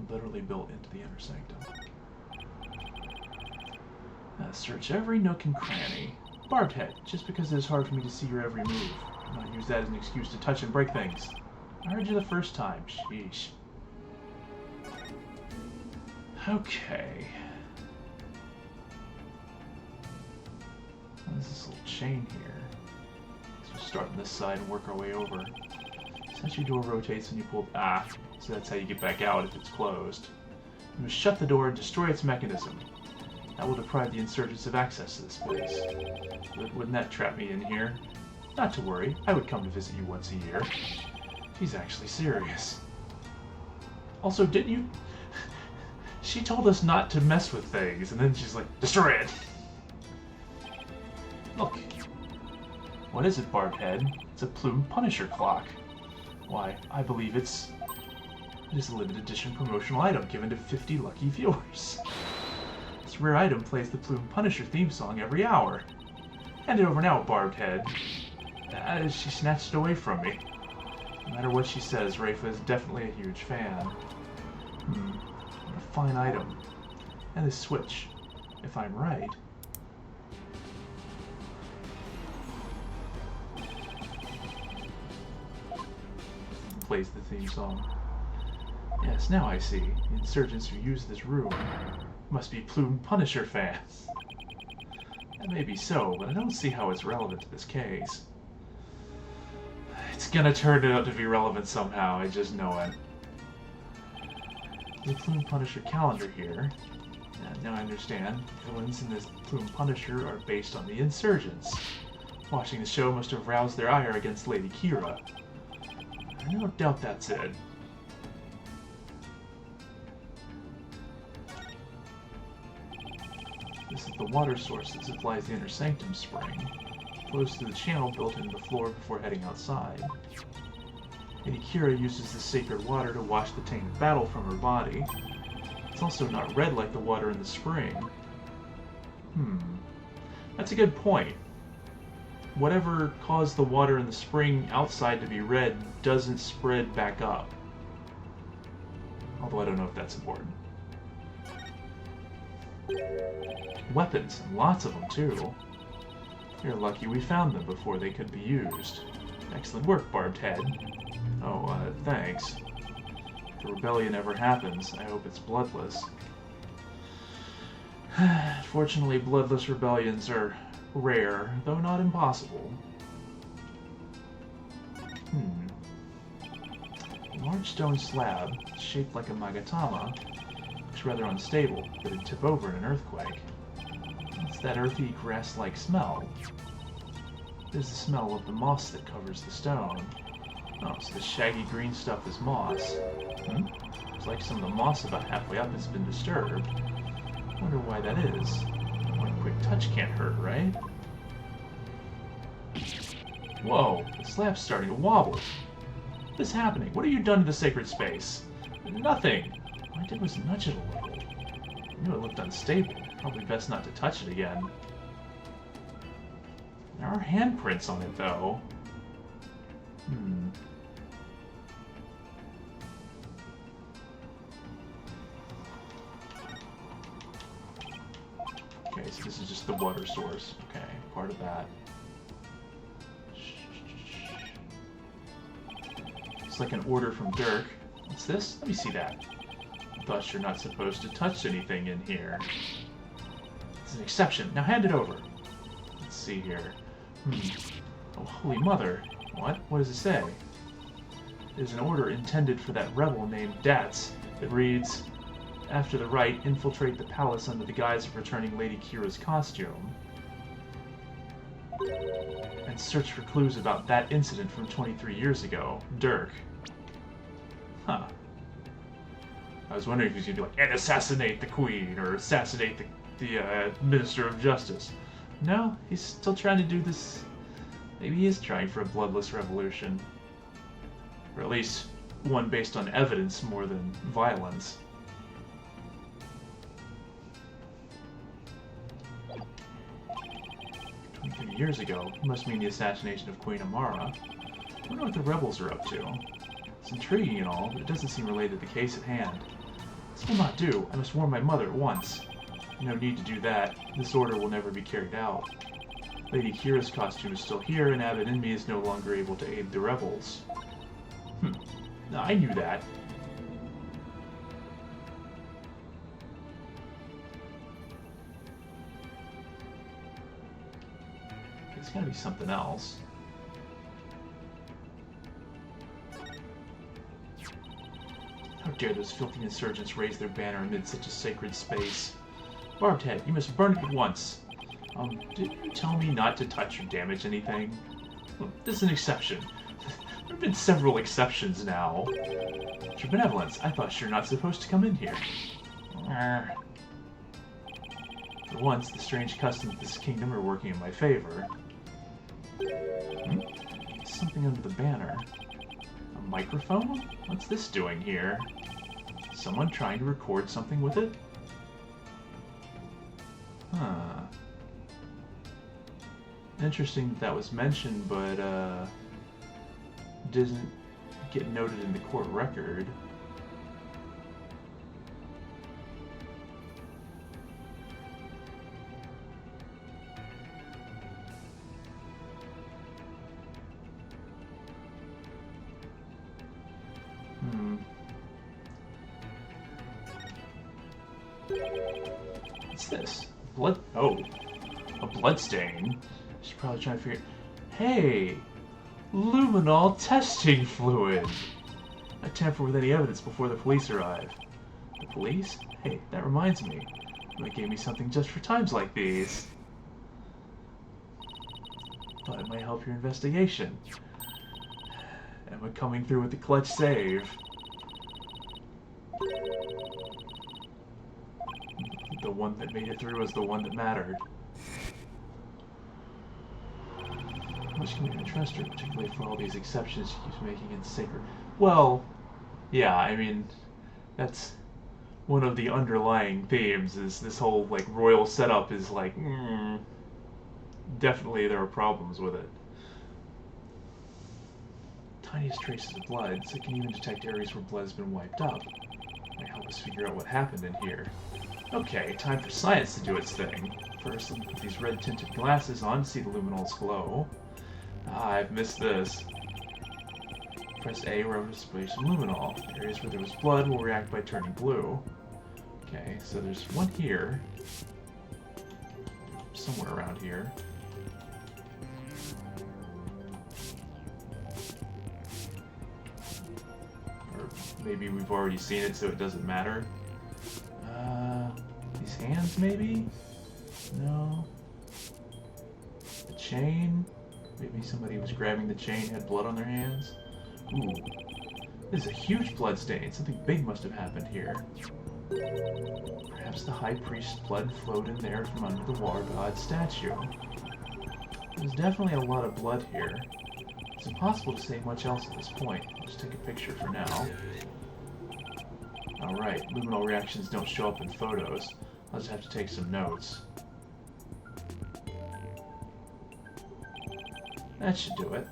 Literally built into the inner sanctum. Search every nook and cranny. Barbed Head, just because it is hard for me to see your every move. Do not use that as an excuse to touch and break things. I heard you the first time. Sheesh. Okay. There's this little chain here. Let's just start on this side and work our way over. Since your door rotates when you pull... so that's how you get back out if it's closed. You must shut the door and destroy its mechanism. That will deprive the insurgents of access to this place. Wouldn't that trap me in here? Not to worry, I would come to visit you once a year. She's actually serious. Also, didn't you... She told us not to mess with things, and then she's like, destroy it! Look. What is it, Barbed Head? It's a Plume Punisher clock. Why, I believe it is a limited edition promotional item given to 50 lucky viewers. This rare item plays the Plume Punisher theme song every hour. Hand it over now, Barbed Head. She snatched it away from me. No matter what she says, Rafa is definitely a huge fan. What a fine item. And this switch, if I'm right. Plays the theme song. Yes, now I see. The insurgents who use this room must be Plume Punisher fans. That may be so, but I don't see how it's relevant to this case. It's gonna turn out to be relevant somehow, I just know it. There's a Plume Punisher calendar here. Now I understand. Villains in this Plume Punisher are based on the insurgents. Watching the show must have roused their ire against Lady Kira. I don't doubt that's it. This is the water source that supplies the Inner Sanctum spring. It flows through the channel built into the floor before heading outside. Lady Kira uses this sacred water to wash the tainted battle from her body. It's also not red like the water in the spring. That's a good point. Whatever caused the water in the spring outside to be red doesn't spread back up. Although I don't know if that's important. Weapons, and lots of them too. You're lucky we found them before they could be used. Excellent work, Barbed Head. Oh, thanks. If the rebellion ever happens, I hope it's bloodless. Fortunately, bloodless rebellions are rare, though not impossible. A large stone slab, shaped like a magatama, looks rather unstable, but it'd tip over in an earthquake. It's that earthy, grass-like smell. There's the smell of the moss that covers the stone. Oh, so the shaggy green stuff is moss. It's like some of the moss about halfway up has been disturbed. Wonder why that is. One quick touch can't hurt, right? Whoa, the slab's starting to wobble. What is happening? What have you done to the sacred space? Nothing. All I did was nudge it a little. I knew it looked unstable. Probably best not to touch it again. There are handprints on it, though. Okay, so this is just the water source. Okay, part of that. It's like an order from Dirk. What's this? Let me see that. I thought you're not supposed to touch anything in here. It's an exception. Now hand it over. Let's see here. Oh, Holy Mother. What? What does it say? There's an order intended for that rebel named Dats that reads, after the rite, infiltrate the palace under the guise of returning Lady Kira's costume. And search for clues about that incident from 23 years ago. Dirk. Huh. I was wondering if he was going to be like, and assassinate the queen, or assassinate the Minister of Justice. No, he's still trying to do this. Maybe he is trying for a bloodless revolution. Or at least one based on evidence more than violence. Years ago, it must mean the assassination of Queen Amara. I wonder what the rebels are up to. It's intriguing and all, but it doesn't seem related to the case at hand. This will not do. I must warn my mother at once. No need to do that. This order will never be carried out. Lady Kira's costume is still here, and Abbot Inmee is no longer able to aid the rebels. No, I knew that. There's gotta be something else. How dare those filthy insurgents raise their banner amid such a sacred space? Barbed Head, you must burn it at once. Didn't you tell me not to touch or damage anything? Well, this is an exception. There have been several exceptions now. Your benevolence, I thought you're not supposed to come in here. For once, the strange customs of this kingdom are working in my favor. Something under the banner. A microphone? What's this doing here? Someone trying to record something with it? Huh. Interesting that was mentioned, but doesn't get noted in the court record. What's this? Blood? Oh, a blood stain. She's probably trying to figure. Hey, luminol testing fluid. I tamper with any evidence before the police arrive. The police? Hey, that reminds me. They gave me something just for times like these. Thought it might help your investigation. Emma coming through with the clutch save. The one that made it through was the one that mattered. How much can we even trust her, particularly for all these exceptions she keeps making in sacred? Well, yeah, I mean, that's one of the underlying themes, is this whole, like, royal setup is like, definitely there are problems with it. Tiniest traces of blood, so it can even detect areas where blood has been wiped up. Might help us figure out what happened in here. Okay, time for science to do its thing. First, let me put these red-tinted glasses on to see the luminols glow. Ah, I've missed this. Press A wherever to display some luminol. Areas where there was blood will react by turning blue. Okay, so there's one here. Somewhere around here. Or maybe we've already seen it, so it doesn't matter. These hands, maybe? No. The chain? Maybe somebody was grabbing the chain, had blood on their hands? Ooh. This is a huge blood stain. Something big must have happened here. Perhaps the High Priest's blood flowed in there from under the War God statue. There's definitely a lot of blood here. It's impossible to say much else at this point. I'll just take a picture for now. Alright, luminol reactions don't show up in photos. I'll just have to take some notes. That should do it.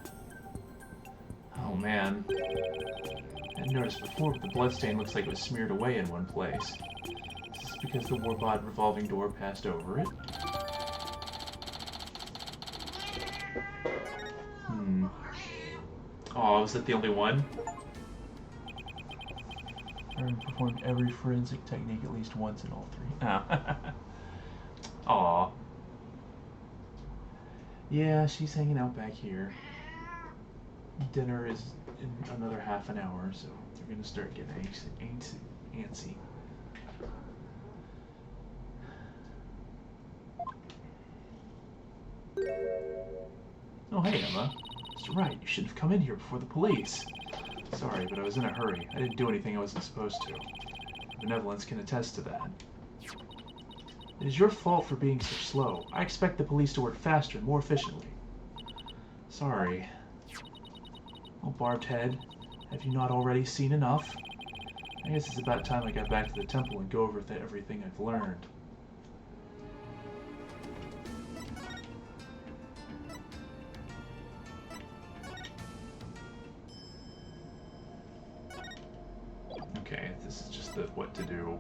Oh man. I hadn't noticed before, but the bloodstain looks like it was smeared away in one place. Is this because the Warbod revolving door passed over it? Oh, was that the only one? I performed every forensic technique at least once in all three. Oh. Aw. Yeah, she's hanging out back here. Dinner is in another half an hour, so they're gonna start getting antsy. Oh, hey, Emma. Mr. Wright, you shouldn't have come in here before the police. Sorry, but I was in a hurry. I didn't do anything I wasn't supposed to. Benevolence can attest to that. It is your fault for being so slow. I expect the police to work faster and more efficiently. Sorry. Oh, Barbed Head, have you not already seen enough? I guess it's about time I got back to the temple and go over everything I've learned. Okay, this is just the what to do.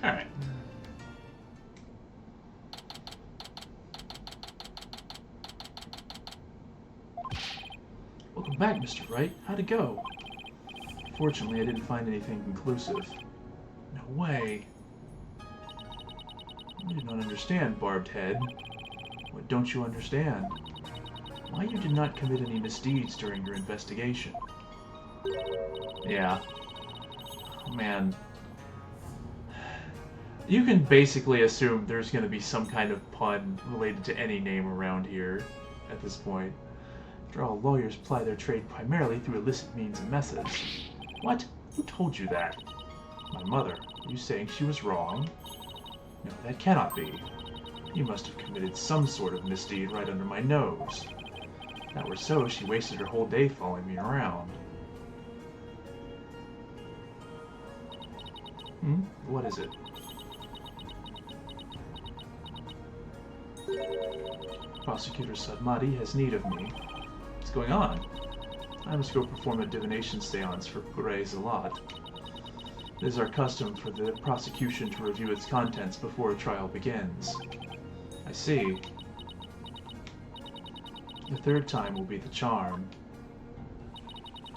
Alright. Welcome back, Mr. Wright. How'd it go? Fortunately, I didn't find anything conclusive. No way. I do not understand, Barbed Head. What don't you understand? Why you did not commit any misdeeds during your investigation? Yeah. Man. You can basically assume there's going to be some kind of pun related to any name around here at this point. After all, lawyers ply their trade primarily through illicit means and methods. What? Who told you that? My mother. Are you saying she was wrong? No, that cannot be. You must have committed some sort of misdeed right under my nose. If that were so, she wasted her whole day following me around. What is it? Prosecutor Sadmati has need of me. What's going on? I must go perform a divination seance for Pure Zalat. It is our custom for the prosecution to review its contents before a trial begins. I see. The third time will be the charm.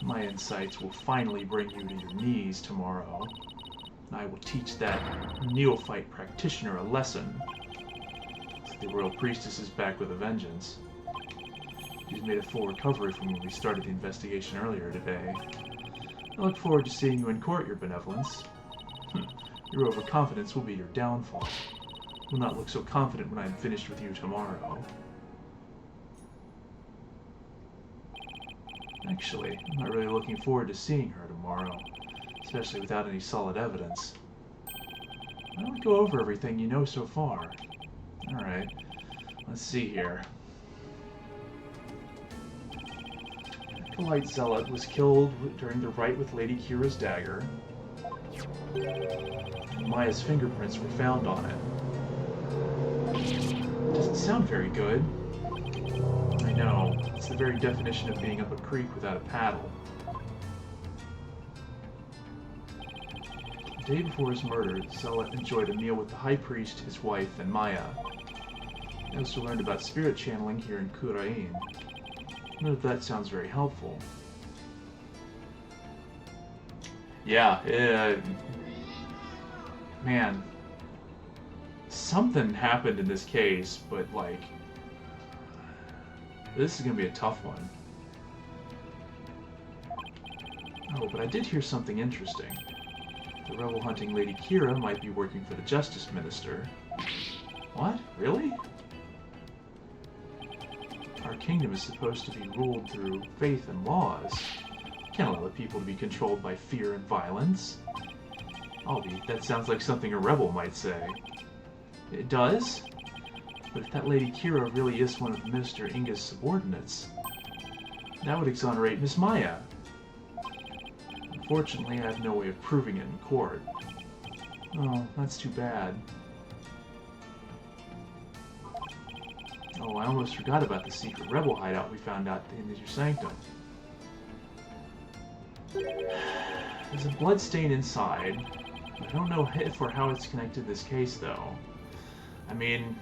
My insights will finally bring you to your knees tomorrow. I will teach that neophyte practitioner a lesson. The royal priestess is back with a vengeance. She's made a full recovery from when we started the investigation earlier today. I look forward to seeing you in court, Your Benevolence. Your overconfidence will be your downfall. You will not look so confident when I am finished with you tomorrow. Actually, I'm not really looking forward to seeing her tomorrow, especially without any solid evidence. Why don't we go over everything you know so far? Alright, let's see here. Acolyte Zealot was killed during the rite with Lady Kira's dagger. Maya's fingerprints were found on it. Doesn't sound very good. I know, it's the very definition of being up a creek without a paddle. The day before his murder, Zealot enjoyed a meal with the High Priest, his wife, and Maya. I also learned about spirit channeling here in Khura'in. None of that sounds very helpful. Yeah, man. Something happened in this case, but like... This is gonna be a tough one. Oh, but I did hear something interesting. The rebel-hunting Lady Kira might be working for the Justice Minister. What? Really? Our kingdom is supposed to be ruled through faith and laws. Can't allow the people to be controlled by fear and violence. Albeit, that sounds like something a rebel might say. It does? But if that Lady Kira really is one of Minister Inga's subordinates, that would exonerate Miss Maya. Unfortunately, I have no way of proving it in court. Oh, that's too bad. Oh, I almost forgot about the secret rebel hideout we found out in the Sanctum. There's a blood stain inside. I don't know if or how it's connected to this case, though. I mean,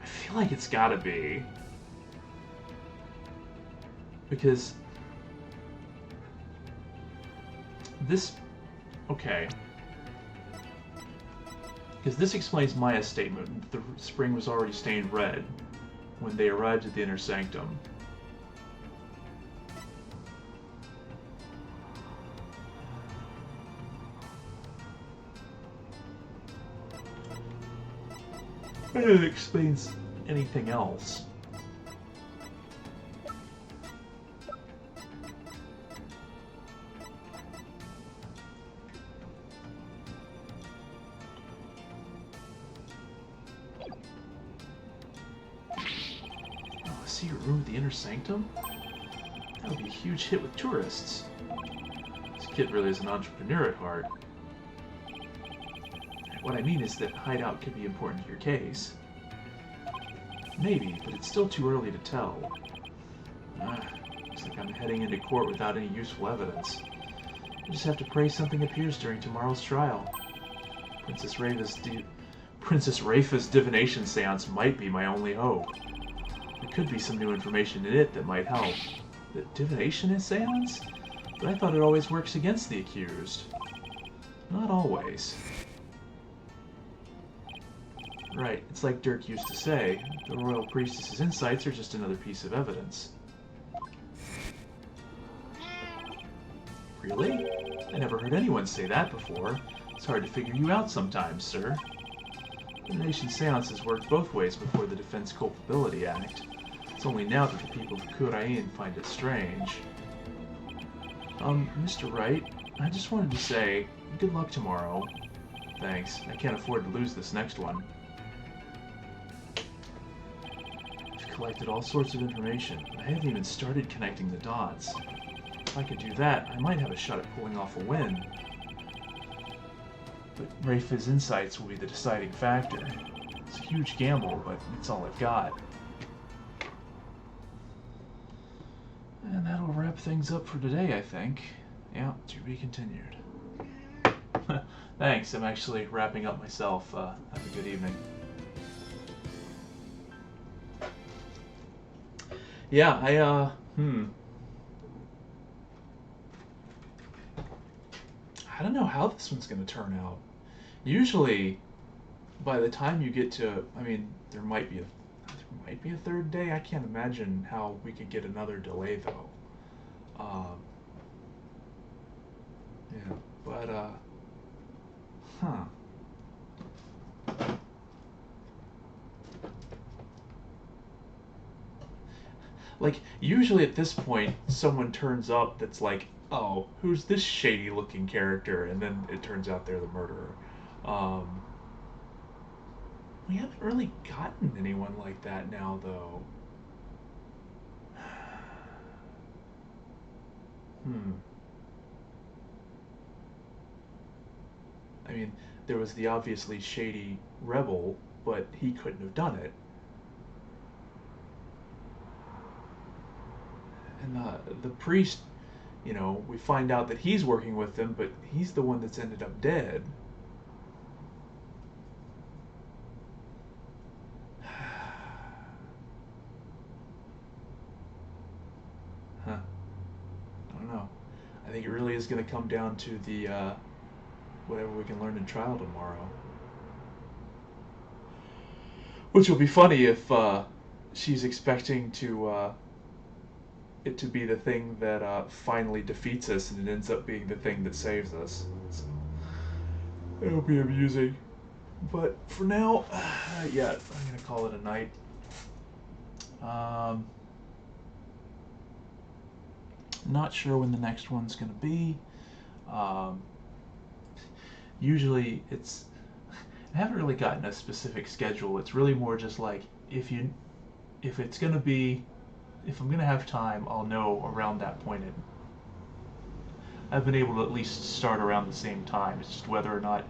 I feel like it's gotta be. Because this... Okay. Because this explains Maya's statement that the spring was already stained red when they arrived at the Inner Sanctum. And it explains anything else. Secret room at the Inner Sanctum? That would be a huge hit with tourists. This kid really is an entrepreneur at heart. What I mean is that hideout could be important to your case. Maybe, but it's still too early to tell. Looks like I'm heading into court without any useful evidence. I just have to pray something appears during tomorrow's trial. Princess Rafa's divination seance might be my only hope. There could be some new information in it that might help. The divination seance? But I thought it always works against the accused. Not always. Right, it's like Dirk used to say, the royal priestess's insights are just another piece of evidence. Really? I never heard anyone say that before. It's hard to figure you out sometimes, sir. Elimination seances worked both ways before the Defense Culpability Act. It's only now that the people of Kurain find it strange. Mr. Wright, I just wanted to say, good luck tomorrow. Thanks. I can't afford to lose this next one. I've collected all sorts of information, but I haven't even started connecting the dots. If I could do that, I might have a shot at pulling off a win. But Rafa's insights will be the deciding factor. It's a huge gamble, but it's all I've got. And that'll wrap things up for today, I think. Yeah, to be continued. Thanks, I'm actually wrapping up myself. Have a good evening. Yeah, I don't know how this one's going to turn out. Usually, by the time you get to, I mean, there might be a third day. I can't imagine how we could get another delay though. Yeah, but huh. Like, usually at this point, someone turns up that's like, oh, who's this shady looking character? And then it turns out they're the murderer. We haven't really gotten anyone like that now, though. I mean, there was the obviously shady rebel, but he couldn't have done it. And the priest, you know, we find out that he's working with them, but he's the one that's ended up dead. Huh. I don't know. I think it really is going to come down to the whatever we can learn in trial tomorrow. Which will be funny if she's expecting to it to be the thing that finally defeats us, and it ends up being the thing that saves us. So, it'll be amusing. But for now, yeah, I'm gonna call it a night. Not sure when the next one's gonna be. Usually, I haven't really gotten a specific schedule. It's really more just like if it's gonna be, if I'm gonna have time, I'll know around that point. I've been able to at least start around the same time. It's just whether or not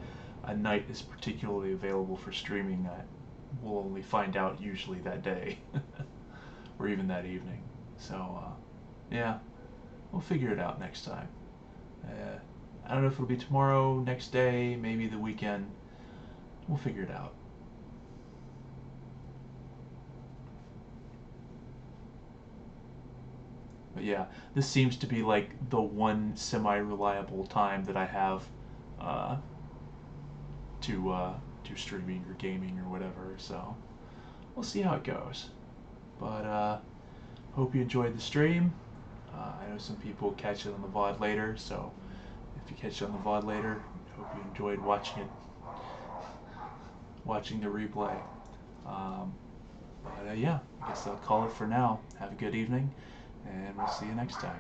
a night is particularly available for streaming that we'll only find out usually that day or even that evening. So yeah, we'll figure it out next time. I don't know if it'll be tomorrow, next day, maybe the weekend. We'll figure it out. But yeah, this seems to be like the one semi-reliable time that I have to streaming or gaming or whatever. So we'll see how it goes. But hope you enjoyed the stream. I know some people catch it on the VOD later, so if you catch it on the VOD later, hope you enjoyed watching the replay. But yeah, I guess I'll call it for now. Have a good evening, and we'll see you next time.